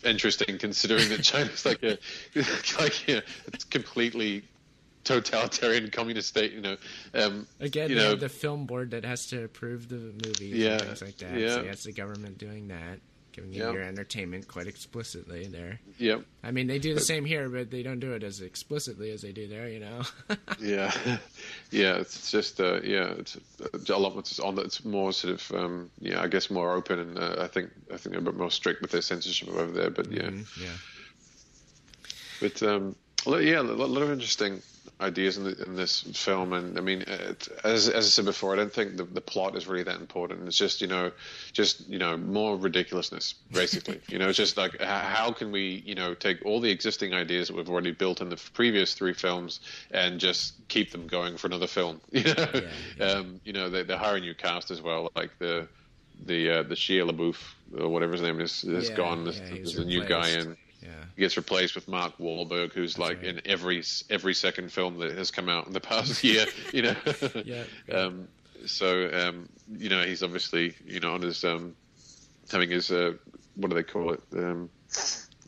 interesting considering that China's like it's completely totalitarian communist state,
Again, they have the film board that has to approve the movies and things like that. So that's the government doing that, giving you your entertainment quite explicitly there.
Yep.
I mean, they do the same here, but they don't do it as explicitly as they do there,
Yeah. It's just it's a lot more on. It's more sort of I guess more open, and I think they're a bit more strict with their censorship over there. But But a lot of interesting ideas in this film, and I mean, as I said before, I don't think the plot is really that important. It's just more ridiculousness, basically. It's just like, how can we take all the existing ideas that we've already built in the previous three films and just keep them going for another film? They hire a new cast as well, like the Shia LaBeouf or whatever his name is gone. There's a new guy in. Yeah. He gets replaced with Mark Wahlberg, who's in every second film that has come out in the past year. He's obviously on his having his what do they call it,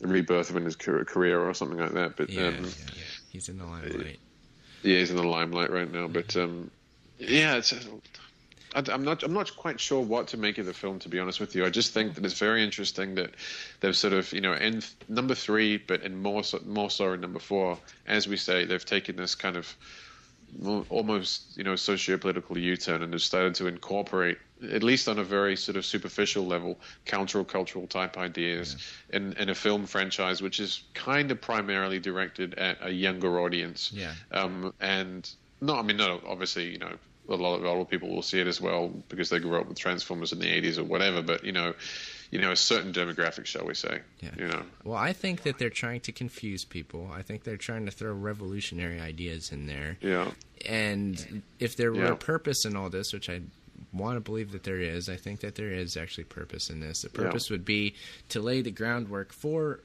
rebirth of in his career or something like that. But
he's in the limelight.
Yeah, he's in the limelight right now. But it's. I'm not quite sure what to make of the film, to be honest with you. I just think that it's very interesting that they've sort of, in number 3, but in more so in number 4, as we say, they've taken this kind of almost, socio-political U-turn and have started to incorporate, at least on a very sort of superficial level, countercultural type ideas in a film franchise which is kind of primarily directed at a younger audience. Yeah. Obviously, a lot of people will see it as well because they grew up with Transformers in the 80s or whatever, but a certain demographic, shall we say.
Well, I think that they're trying to confuse people. I think they're trying to throw revolutionary ideas in there. And if there were a purpose in all this, which I want to believe that there is, I think that there is actually purpose in this. The purpose would be to lay the groundwork for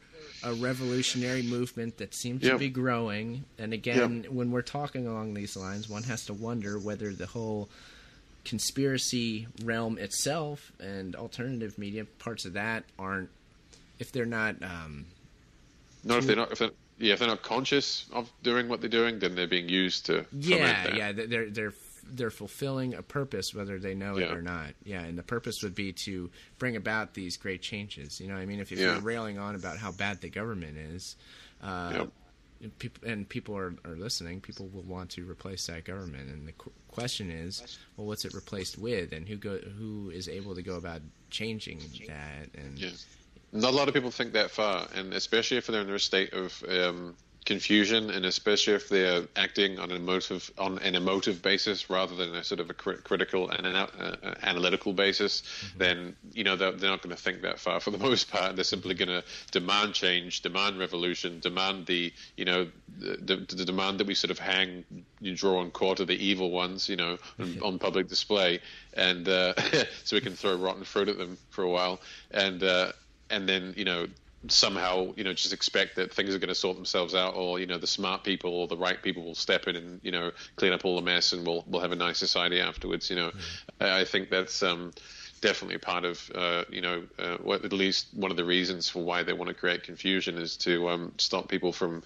a revolutionary movement that seems to be growing. And again, when we're talking along these lines, one has to wonder whether the whole conspiracy realm itself and alternative media, parts of that aren't, if they're not
yeah, if they're not conscious of doing what they're doing, then they're being used to foment that.
Yeah, they're fulfilling a purpose whether they know it or not. Yeah, and the purpose would be to bring about these great changes. You know what I mean? If you're railing on about how bad the government is, people are listening, people will want to replace that government. And the question is, well, what's it replaced with, and who is able to go about changing that? And
not a lot of people think that far, and especially if they're in a state of confusion, and especially if they're acting on an emotive basis rather than a sort of a critical and analytical basis, then they're not going to think that far for the most part. They're simply going to demand change, demand revolution, demand the demand that we sort of draw and quarter the evil ones, on public display, and so we can throw rotten fruit at them for a while, and then somehow just expect that things are going to sort themselves out, or the smart people or the right people will step in and clean up all the mess, and we'll have a nice society afterwards. I think that's definitely part of at least one of the reasons for why they want to create confusion is to stop people from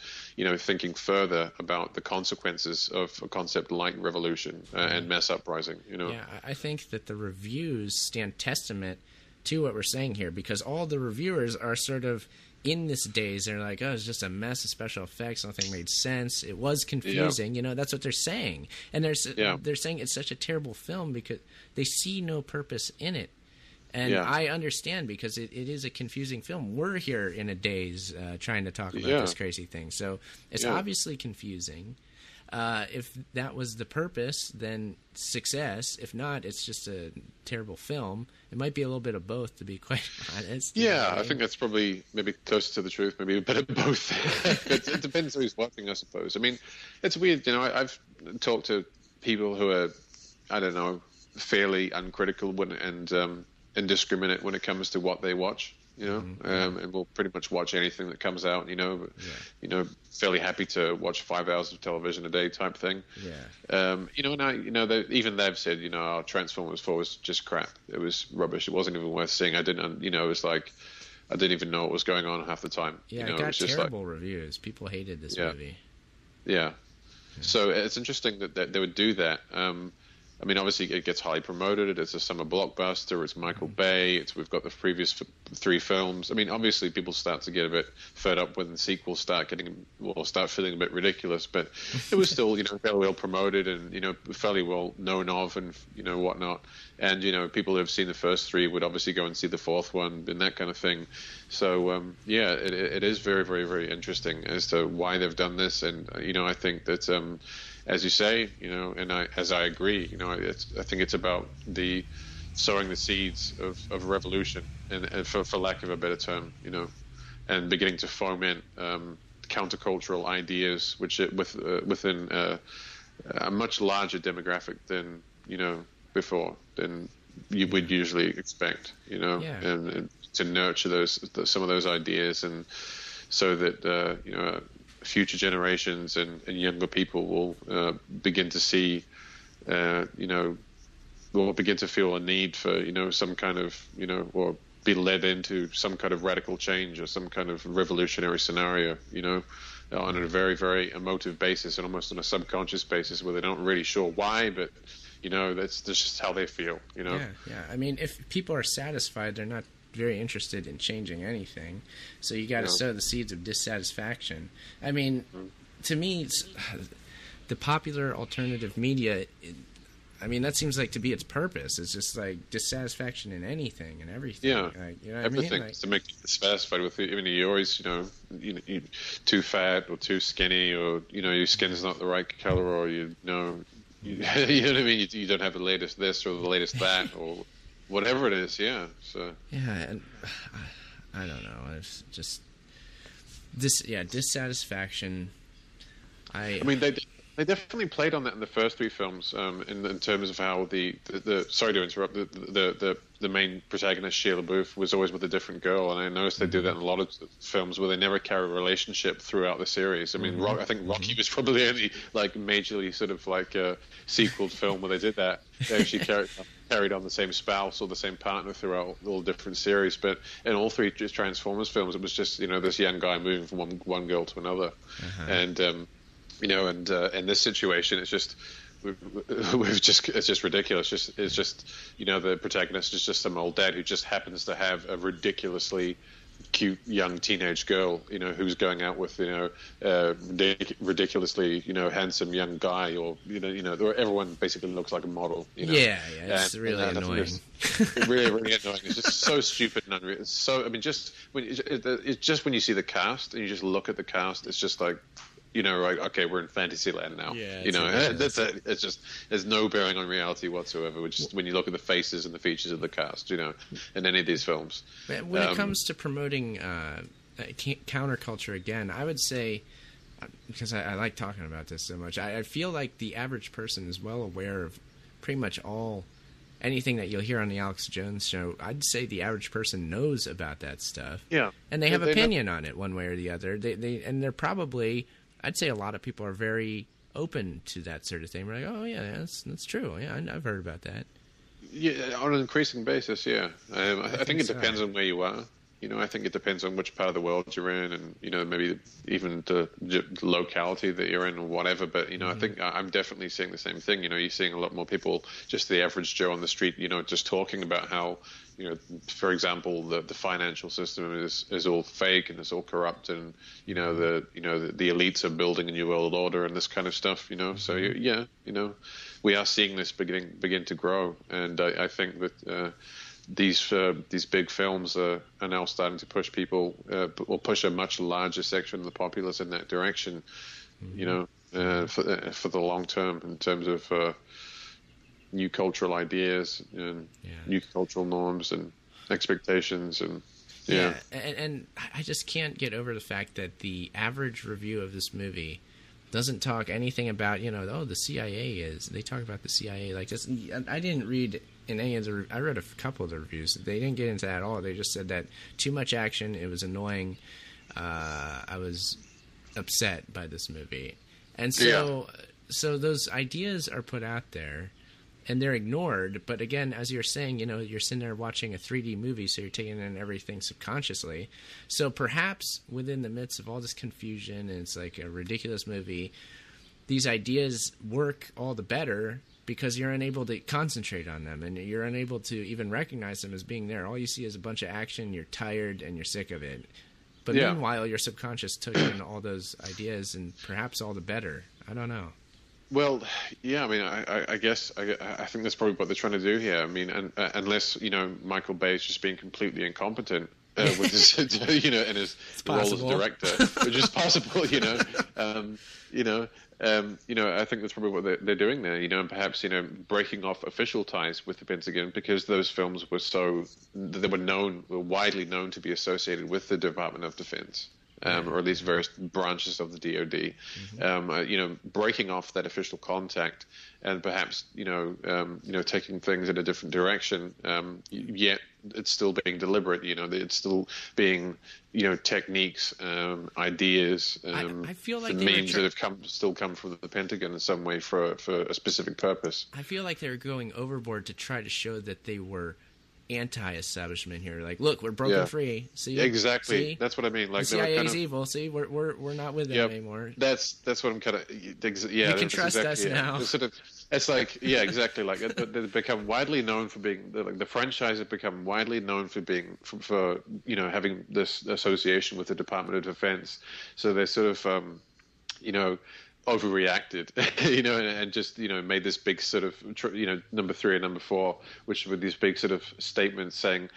thinking further about the consequences of a concept like revolution and mass uprising.
Yeah, I think that the reviews stand testament to what we're saying here, because all the reviewers are sort of in this daze. They're like, oh, it's just a mess of special effects, nothing made sense, it was confusing. That's what they're saying, and they're saying it's such a terrible film because they see no purpose in it. And I understand, because it is a confusing film. We're here in a daze trying to talk about this crazy thing, so it's obviously confusing. If that was the purpose, then success. If not, it's just a terrible film. It might be a little bit of both, to be quite honest.
Yeah, I think that's probably maybe closer to the truth, maybe a bit of both. It depends who's watching, I suppose. I mean, it's weird. I've talked to people who are, I don't know, fairly uncritical and indiscriminate when it comes to what they watch. And we'll pretty much watch anything that comes out, fairly happy to watch 5 hours of television a day type thing. And even they've said, our Transformers 4 was just crap. It was rubbish. It wasn't even worth seeing. I didn't, it was like, I didn't even know what was going on half the time.
Yeah, it got terrible reviews. People hated this movie.
Yeah. So it's interesting that they would do that. I mean, obviously, it gets highly promoted. It's a summer blockbuster. It's Michael Bay. We've got the previous 3 films. I mean, obviously, people start to get a bit fed up when the sequels start feeling a bit ridiculous. But it was still, fairly well promoted and fairly well known of, and whatnot. And people who have seen the first 3 would obviously go and see the 4th one and that kind of thing. So it is very, very, very interesting as to why they've done this. And I think that. As you say, and I agree, I think it's about the sowing the seeds of revolution, and for lack of a better term, and beginning to foment countercultural ideas, which within a much larger demographic than before than you would usually expect, and to nurture some of those ideas, and so that future generations and younger people will begin to see, will begin to feel a need for, some kind of, or be led into some kind of radical change or some kind of revolutionary scenario, on a very, very emotive basis and almost on a subconscious basis where they're not really sure why, but, that's just how they feel,
Yeah. I mean, if people are satisfied, they're not very interested in changing anything, so you got to sow the seeds of dissatisfaction. I mean, to me, the popular alternative media, that seems like to be its purpose. It's just like dissatisfaction in anything and everything.
Yeah, everything to make you dissatisfied with it. Even you're always, you too fat or too skinny, or your skin's not the right color, or you know what I mean. You don't have the latest this or the latest that, or whatever it is, So
and I don't know. It's just dissatisfaction.
I mean, They definitely played on that in the first three films, in terms of how the sorry to interrupt, the main protagonist, Sheila Booth, was always with a different girl, and I noticed they do that in a lot of films where they never carry a relationship throughout the series. I mean, I think Rocky was probably the only like majorly sort of like sequel film where they did that. They actually carried on the same spouse or the same partner throughout all different series, but in all three Transformers films, it was just this young guy moving from one girl to another, and. In this situation, it's just it's just ridiculous. It's just the protagonist is just some old dad who just happens to have a ridiculously cute young teenage girl, who's going out with ridiculously handsome young guy, or everyone basically looks like a model.
It's really annoying.
Really, really annoying. It's just so stupid and unreal. It's so just when you see the cast and you just look at the cast, it's just like. Right? Okay, we're in Fantasyland now. That's it. It's just there's no bearing on reality whatsoever. Just when you look at the faces and the features of the cast, in any of these films.
When it comes to promoting counterculture, again, I would say, because I like talking about this so much, I feel like the average person is well aware of pretty much anything that you'll hear on the Alex Jones show. I'd say the average person knows about that stuff.
Yeah,
and they have opinion on it one way or the other. They're probably. I'd say a lot of people are very open to that sort of thing. We're like, oh, yeah, that's true. Yeah, I've heard about that.
Yeah, on an increasing basis, yeah. I think it depends on where you are. I think it depends on which part of the world you're in and, maybe even the locality that you're in or whatever. But, I think I'm definitely seeing the same thing. You're seeing a lot more people, just the average Joe on the street, just talking about how, for example, the financial system is all fake and it's all corrupt, and the elites are building a new world order and this kind of stuff. So we are seeing this begin to grow, and I think that these big films are now starting to push people or push a much larger section of the populace in that direction. For the long term in terms of. New cultural ideas and new cultural norms and expectations and
and I just can't get over the fact that the average review of this movie doesn't talk anything about the CIA is. They talk about the CIA like this. I didn't read in any of the. I read a couple of the reviews. They didn't get into that at all. They just said that too much action. It was annoying. I was upset by this movie, and so those ideas are put out there. And they're ignored, but again, as you're saying, you're sitting there watching a 3D movie, so you're taking in everything subconsciously. So perhaps within the midst of all this confusion, and it's like a ridiculous movie, these ideas work all the better because you're unable to concentrate on them, and you're unable to even recognize them as being there. All you see is a bunch of action, you're tired, and you're sick of it. But meanwhile, your subconscious took in all those ideas, and perhaps all the better. I don't know.
Well, yeah, I mean, I guess I think that's probably what they're trying to do here. I mean, unless Michael Bay is just being completely incompetent with his in his role as a director, which is possible. I think that's probably what they're doing there. And perhaps breaking off official ties with the Pentagon because those films were widely known to be associated with the Department of Defense. Or at least various branches of the DoD, breaking off that official contact and perhaps, taking things in a different direction, yet it's still being deliberate, it's still being, techniques, ideas,
I feel like
memes that have still come from the Pentagon in some way for a specific purpose.
I feel like they're going overboard to try to show that they were anti-establishment here. Like, look, we're broken free. See,
exactly.
See?
That's what I mean. Like,
the CIA's evil. See, we're not with them anymore.
That's what I'm kind of.
You can trust us now.
It's like exactly. Like they become widely known for being the franchise have become widely known for being for having this association with the Department of Defense. So they're sort of overreacted, and just made this big sort of number 3 and number 4, which were these big sort of statements saying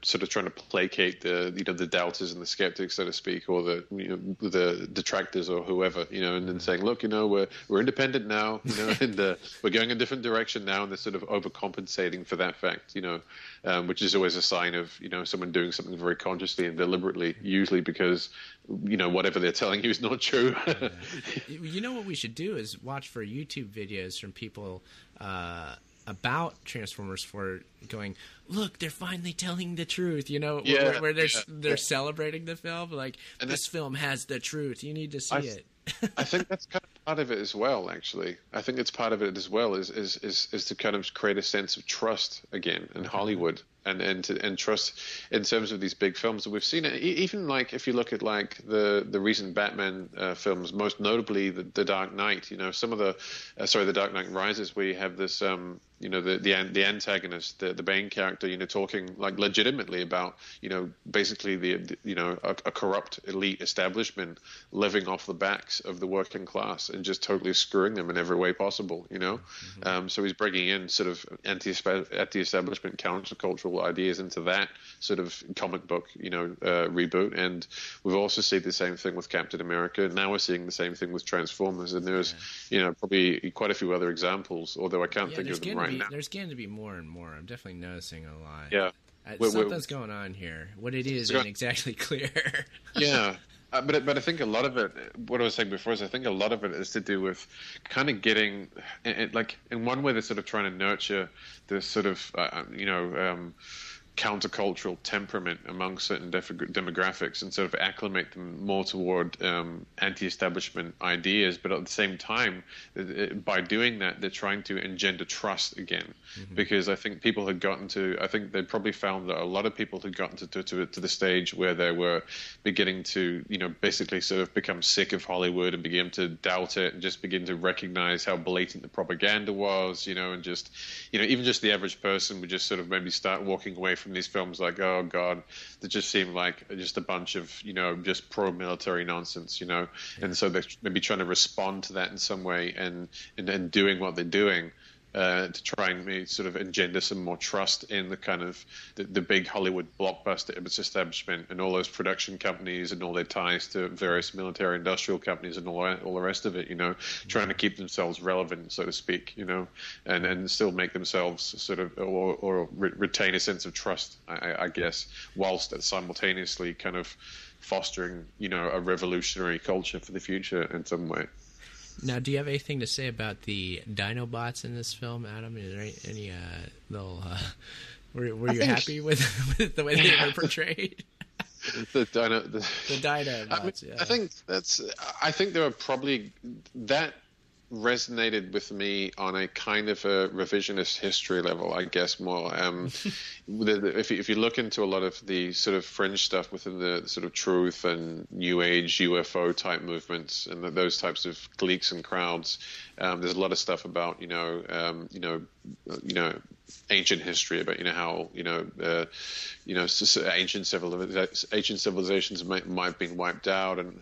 sort of trying to placate the doubters and the skeptics, so to speak, or the detractors or whoever, and then saying, look, we're independent now, and we're going a different direction now, and they're sort of overcompensating for that fact, which is always a sign of someone doing something very consciously and deliberately, usually because whatever they're telling you is not true.
What we should do is watch for YouTube videos from people about Transformers for going, look, they're finally telling the truth, where they're celebrating the film, like, and this film has the truth, you need to see it.
I think that's kind of part of it as well, actually. I think it's part of it as well is to kind of create a sense of trust again in Hollywood and trust in terms of these big films that we've seen. Even like if you look at like the recent Batman films, most notably the Dark Knight. Some of the Dark Knight Rises, where you have this the antagonist, the Bane character, talking like legitimately about basically a corrupt elite establishment living off the backs of the working class and just totally screwing them in every way possible. So he's bringing in sort of anti-establishment countercultural ideas into that sort of comic book reboot. And we've also seen the same thing with Captain America. Now we're seeing the same thing with Transformers, and there's probably quite a few other examples, although I can't think of them right now.
There's going to be more and more. I'm definitely noticing a lot.
Yeah.
Something's going on here. What it is isn't exactly clear.
Yeah. But I think a lot of it, what I was saying before, is I think a lot of it is to do with kind of getting, like, in one way they're sort of trying to nurture this sort of, countercultural temperament among certain demographics and sort of acclimate them more toward anti-establishment ideas. But at the same time, by doing that, they're trying to engender trust again. Because I think people had gotten to, I think they probably found that a lot of people had gotten to the stage where they were beginning to, basically sort of become sick of Hollywood and begin to doubt it and just begin to recognize how blatant the propaganda was, and just, even just the average person would just sort of maybe start walking away from these films like, oh God, they just seem like just a bunch of, just pro-military nonsense, and so they're maybe trying to respond to that in some way and doing what they're doing to try and sort of engender some more trust in the kind of the big Hollywood blockbuster establishment and all those production companies and all their ties to various military industrial companies and all the rest of it, trying to keep themselves relevant, so to speak, and still make themselves sort of or retain a sense of trust, I guess, whilst simultaneously kind of fostering, a revolutionary culture for the future in some way.
Now, do you have anything to say about the dinobots in this film, Adam? Is there any little? Were you happy with the way they were portrayed?
The
dinobots.
I think there were probably that resonated with me on a kind of a revisionist history level, I guess, more. If you look into a lot of the sort of fringe stuff within the sort of truth and New Age UFO type movements and those types of cliques and crowds, there's a lot of stuff about ancient history about how ancient civilizations might have been wiped out, and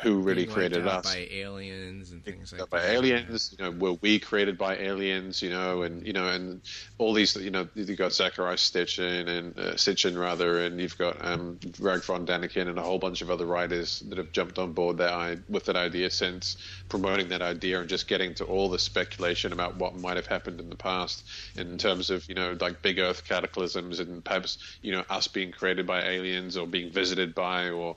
who really created us
by aliens and things like that.
By aliens, were we created by aliens? And all these, you've got Zachariah Sitchin and you've got Rag von Daniken and a whole bunch of other writers that have jumped on board with that idea since, promoting that idea and just getting to all the speculation about what might have happened in the past in terms of like big Earth cataclysms and perhaps us being created by aliens or being visited by, or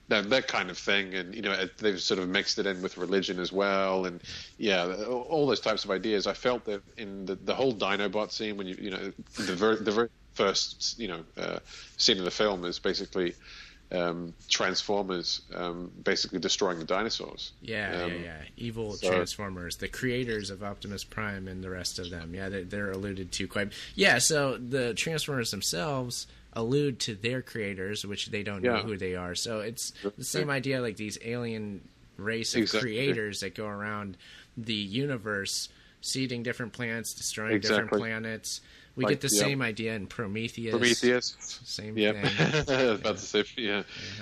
that kind of thing. And they've sort of mixed it in with religion as well, and all those types of ideas. I felt that in the whole Dinobot scene, when the very first scene of the film is basically Transformers basically destroying the dinosaurs.
Evil Transformers, the creators of Optimus Prime and the rest of them. They're alluded to quite. So the Transformers themselves allude to their creators, which they don't know who they are. So it's the same idea, like these alien race of creators that go around the universe, seeding different planets, destroying different planets. We get the same idea in Prometheus. Same thing.
About to say,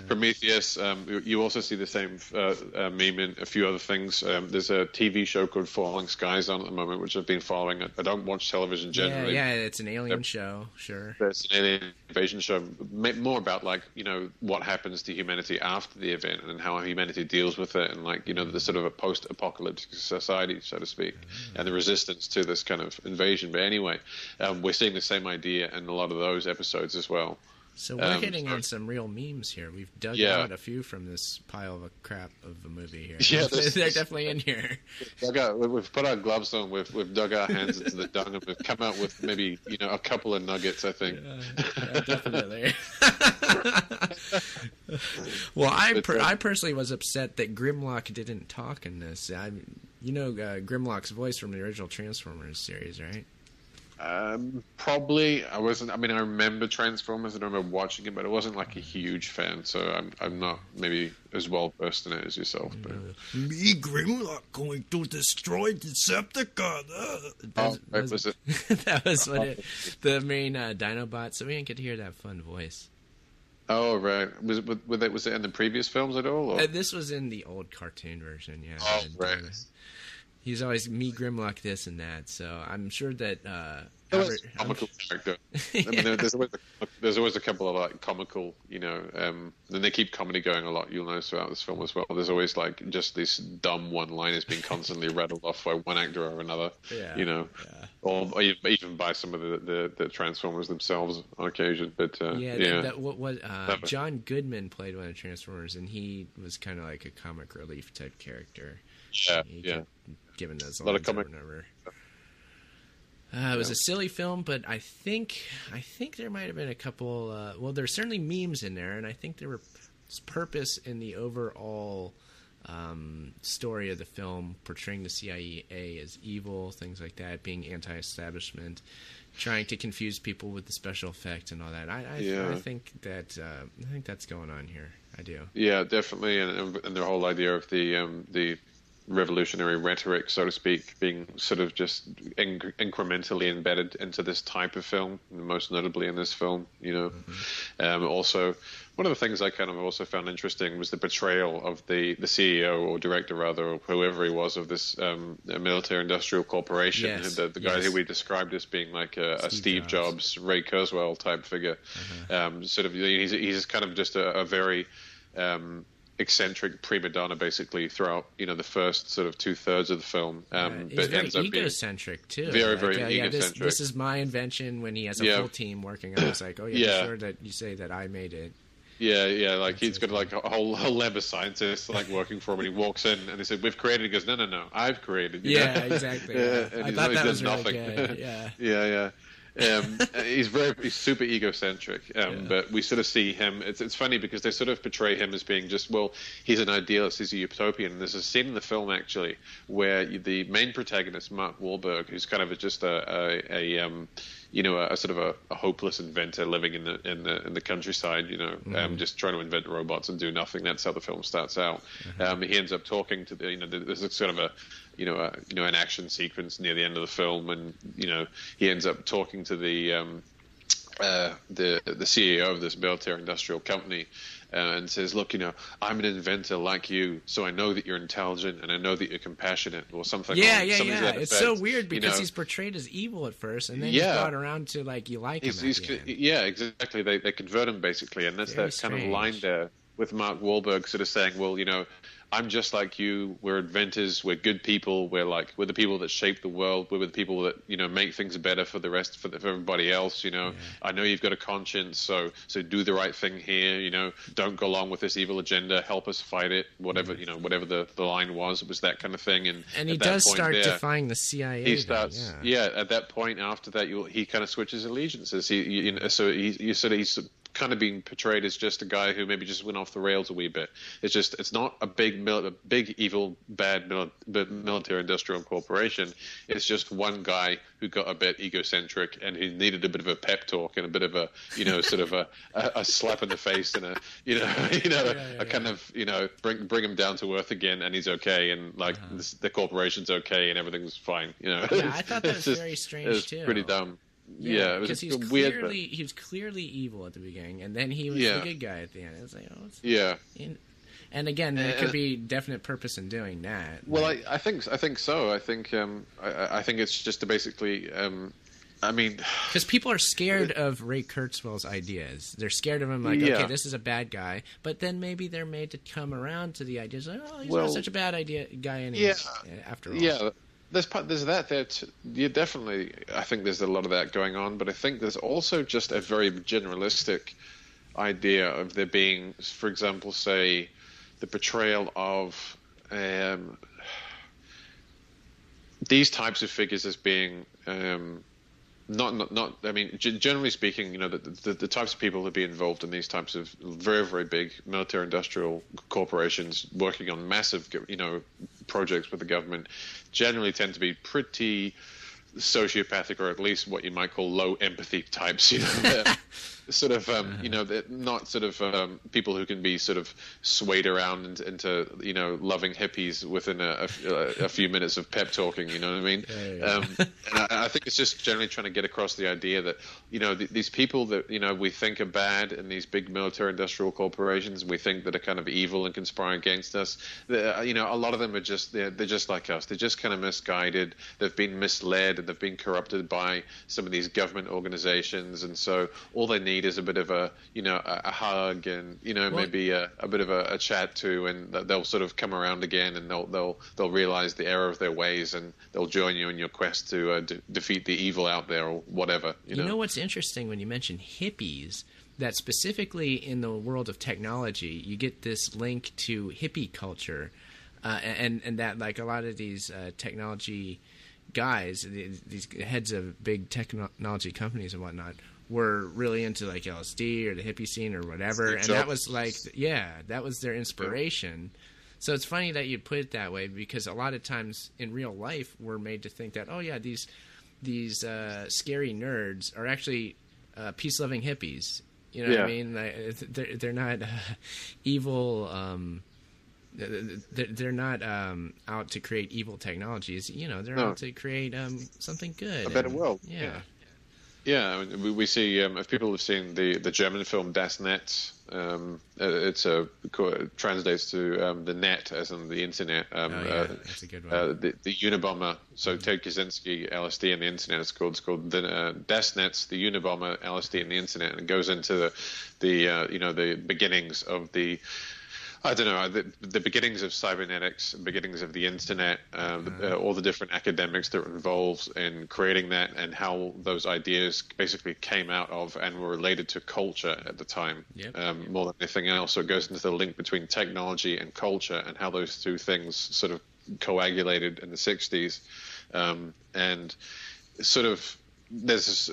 Prometheus. You also see the same meme in a few other things. There's a TV show called Falling Skies on at the moment, which I've been following. I don't watch television generally.
Yeah, it's an alien show, sure.
It's an alien invasion show, more about what happens to humanity after the event and how humanity deals with it, and the sort of a post-apocalyptic society, so to speak, and the resistance to this kind of invasion. But anyway, we're seeing the same idea in a lot of those episodes as well.
So we're hitting on some real memes here. We've dug out a few from this pile of crap of a movie here. Yeah, they're definitely in here.
We've put our gloves on. We've dug our hands into the dung, and we've come out with maybe a couple of nuggets. I think.
Yeah, definitely. Well, I personally was upset that Grimlock didn't talk in this. Grimlock's voice from the original Transformers series, right?
Probably. I wasn't. I mean, I remember Transformers and I remember watching it, but I wasn't like a huge fan, so I'm not maybe as well versed in it as yourself. But
me, Grimlock, going to destroy Decepticon.
Was it?
That was the main Dinobot. So we didn't get to hear that fun voice.
Oh right. Was it in the previous films at all? Or?
This was in the old cartoon version. Yeah.
Oh right.
He's always me Grimlock this and that, so I'm sure that
comical character. I mean, there's always a couple of comical, and they keep comedy going a lot. You'll notice throughout this film as well. There's always just these dumb one-liners being constantly rattled off by one actor or another. Or even by some of the Transformers themselves on occasion. But
John Goodman played one of the Transformers, and he was kind of like a comic relief type character. Given those lines over and over. It was a silly film, but I think there might have been a couple. There's certainly memes in there, and I think there was purpose in the overall story of the film, portraying the CIA as evil, things like that, being anti-establishment, trying to confuse people with the special effects and all that. I think that's going on here. I do.
Yeah, definitely, and the whole idea of the revolutionary rhetoric, so to speak, being sort of just incrementally embedded into this type of film, most notably in this film, Also, one of the things I kind of also found interesting was the betrayal of the CEO or director, rather, or whoever he was, of this military-industrial corporation.
Yes.
The guy who we described as being like a Steve Jobs, Ray Kurzweil type figure. He's kind of just a very eccentric prima donna, basically, throughout the first sort of 2/3 of the film.
He's very egocentric too.
Very egocentric.
This is my invention. When he has a full team working on it, it's like, be sure that you say that I made it.
Yeah. He's got a whole lab of scientists working for him, and he walks in and they said, "We've created." He goes, "No, I've created."
Exactly.
And
I thought that was really good.
Yeah. He's super egocentric, but we sort of see him. It's funny because they sort of portray him as being just, he's an idealist, he's a utopian. And there's a scene in the film actually where the main protagonist, Mark Wahlberg, who's kind of just a sort of a hopeless inventor living in the countryside, just trying to invent robots and do nothing. That's how the film starts out. He ends up talking to there's sort of an action sequence near the end of the film, and he ends up talking to the CEO of this military-industrial company, and says, "Look, I'm an inventor like you, so I know that you're intelligent and I know that you're compassionate," or something.
Yeah. It's so weird because he's portrayed as evil at first, and then he's brought around to you like him.
Yeah, exactly. They convert him basically, and that's very strange. Kind of line there with Mark Wahlberg sort of saying, "I'm just like you. We're inventors. We're good people. We're the people that shape the world. We're the people that make things better for the rest for everybody else. I know you've got a conscience, so do the right thing here. Don't go along with this evil agenda. Help us fight it. Whatever whatever the line was, it was that kind of thing." And
he does start defying the CIA.
He starts, at that point after that, he kind of switches allegiances. He's kind of being portrayed as just a guy who maybe just went off the rails a wee bit. It's not a big evil bad military industrial corporation. It's just one guy who got a bit egocentric and he needed a bit of a pep talk and a bit of a sort of a slap in the face and a kind of bring him down to earth again, and he's okay, and the corporation's okay and everything's fine.
I thought that was very strange too.
Pretty dumb. it was weird.
He was clearly evil at the beginning, and then he was the good guy at the end. It's like, and again, there could be definite purpose in doing that.
Well, I think so. I think it's just to basically.
Because people are scared of Ray Kurzweil's ideas. They're scared of him, like, okay, this is a bad guy. But then maybe they're made to come around to the ideas, like, oh, he's not such a bad guy anyway, after all.
Yeah, there's that there. Definitely, I think there's a lot of that going on. But I think there's also just a very generalistic idea of there being, for example, say, the portrayal of these types of figures as being... Not. I mean, generally speaking, the types of people that be involved in these types of very, very big military-industrial corporations working on massive, projects with the government, generally tend to be pretty sociopathic, or at least what you might call low empathy types. Sort of, they're not sort of people who can be sort of swayed around into, loving hippies within a few minutes of pep talking. You know what I mean? And I think it's just generally trying to get across the idea that, these people that, we think are bad in these big military-industrial corporations, we think that are kind of evil and conspiring against us. A lot of them are just they're just like us. They're just kind of misguided. They've been misled, and they've been corrupted by some of these government organizations, and so all they need is a bit of a hug and maybe a bit of a chat too, and they'll sort of come around again, and they'll realize the error of their ways, and they'll join you in your quest to defeat the evil out there, or whatever. You know what's
interesting when you mention hippies, that specifically in the world of technology, you get this link to hippie culture, and that, like, a lot of these technology guys, these heads of big technology companies and whatnot, were really into, like, LSD or the hippie scene or whatever, and that was like, that was their inspiration. So it's funny that you'd put it that way, because a lot of times in real life we're made to think that, these scary nerds are actually peace-loving hippies. You know what I mean? Like, they're not evil. They're not out to create evil technologies. They're out to create something good,
a better world. Yeah, I mean, we see, if people have seen the German film Das Netz, it's translates to the net, as in the internet.
That's a good one.
The Unabomber. So Ted Kaczynski, LSD and the internet. It's called Das Netz, the Unabomber, LSD and the internet, and it goes into the beginnings of the. I don't know, the beginnings of cybernetics, beginnings of the internet, all the different academics that were involved in creating that, and how those ideas basically came out of and were related to culture at the time, more than anything else. So it goes into the link between technology and culture, and how those two things sort of coagulated in the 60s. And sort of,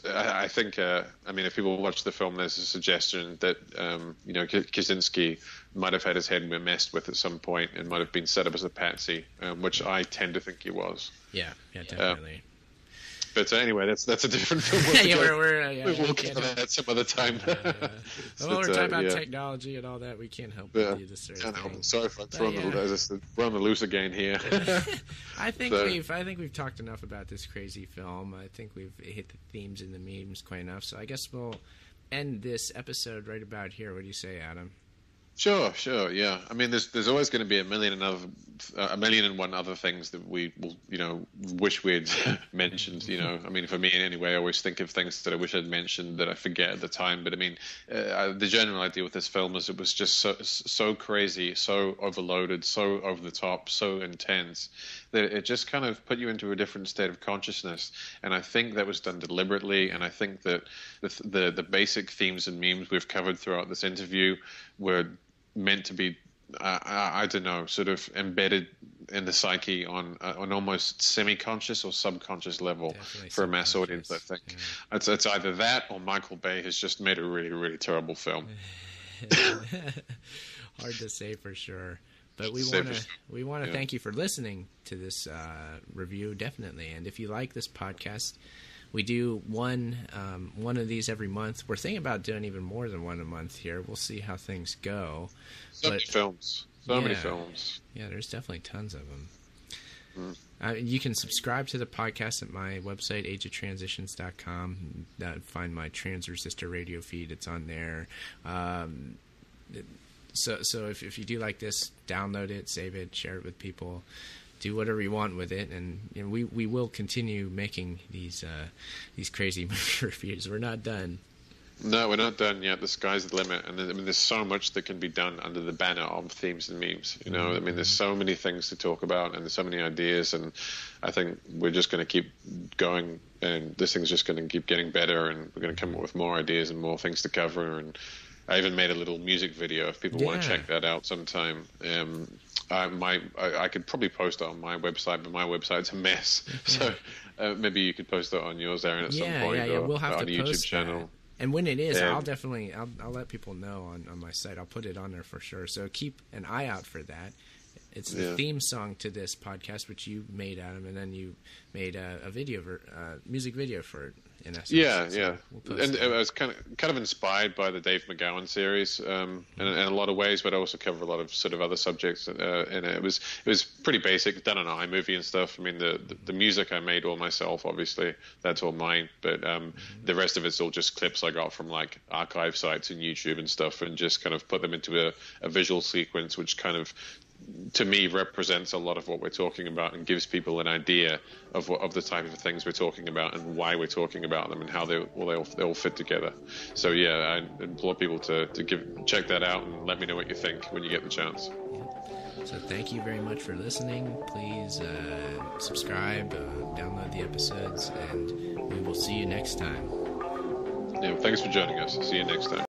I think, if people watch the film, there's a suggestion that, Kaczynski might have had his head messed with at some point and might have been set up as a patsy, which I tend to think he was.
Yeah, definitely.
But anyway, that's a different film. We'll cover that some other time.
Well, we're talking about technology and all that. We can't help but do this sort of thing.
Sorry if I'm we're on the loose again here.
I think we've talked enough about this crazy film. I think we've hit the themes and the memes quite enough. So I guess we'll end this episode right about here. What do you say, Adam?
Sure, yeah. I mean, there's always going to be a million and one other things that we will, wish we had mentioned. I mean, for me anyway, I always think of things that I wish I'd mentioned that I forget at the time. But I mean, the general idea with this film is it was just so crazy, so overloaded, so over the top, so intense that it just kind of put you into a different state of consciousness. And I think that was done deliberately. And I think that the basic themes and memes we've covered throughout this interview were meant to be, I don't know, sort of embedded in the psyche on almost semi-conscious or subconscious level. Definitely for a mass audience, I think. Yeah. It's either that or Michael Bay has just made a really, really terrible film.
Hard to say for sure. But we want to thank you for listening to this review, definitely. And if you like this podcast, we do one of these every month. We're thinking about doing even more than one a month here. We'll see how things go.
Many films. So many films.
Yeah, there's definitely tons of them. You can subscribe to the podcast at my website, ageoftransitions.com. Find my Trans Resistor radio feed. It's on there. So if you do like this, download it, save it, share it with people. Do whatever you want with it, and we will continue making these crazy movie reviews. We're not done.
No, we're not done yet. The sky's the limit, and there's so much that can be done under the banner of themes and memes. There's so many things to talk about, and there's so many ideas, and I think we're just going to keep going, and this thing's just going to keep getting better, and we're going to come up with more ideas and more things to cover. And I even made a little music video if people want to check that out sometime. I could probably post it on my website, but my website's a mess. So maybe you could post it on yours, Aaron, at some point, or
we'll have
on
to
a YouTube
post
channel.
That. And when it is, I'll definitely I'll let people know on my site. I'll put it on there for sure. So keep an eye out for that. It's the theme song to this podcast, which you made, Adam, and then you made a music video for it. In essence.
And it was kind of inspired by the Dave McGowan series, in a lot of ways, but I also cover a lot of sort of other subjects. And it was pretty basic, done on iMovie and stuff. I mean, the music I made all myself, obviously, that's all mine. But the rest of it's all just clips I got from like archive sites and YouTube and stuff, and just kind of put them into a visual sequence, which kind of, to me, represents a lot of what we're talking about and gives people an idea of the type of things we're talking about and why we're talking about them and how they all fit together. So I implore people to check that out and let me know what you think when you get the chance.
So thank you very much for listening. Please subscribe, download the episodes, and we will see you next time.
Thanks for joining us. See you next time.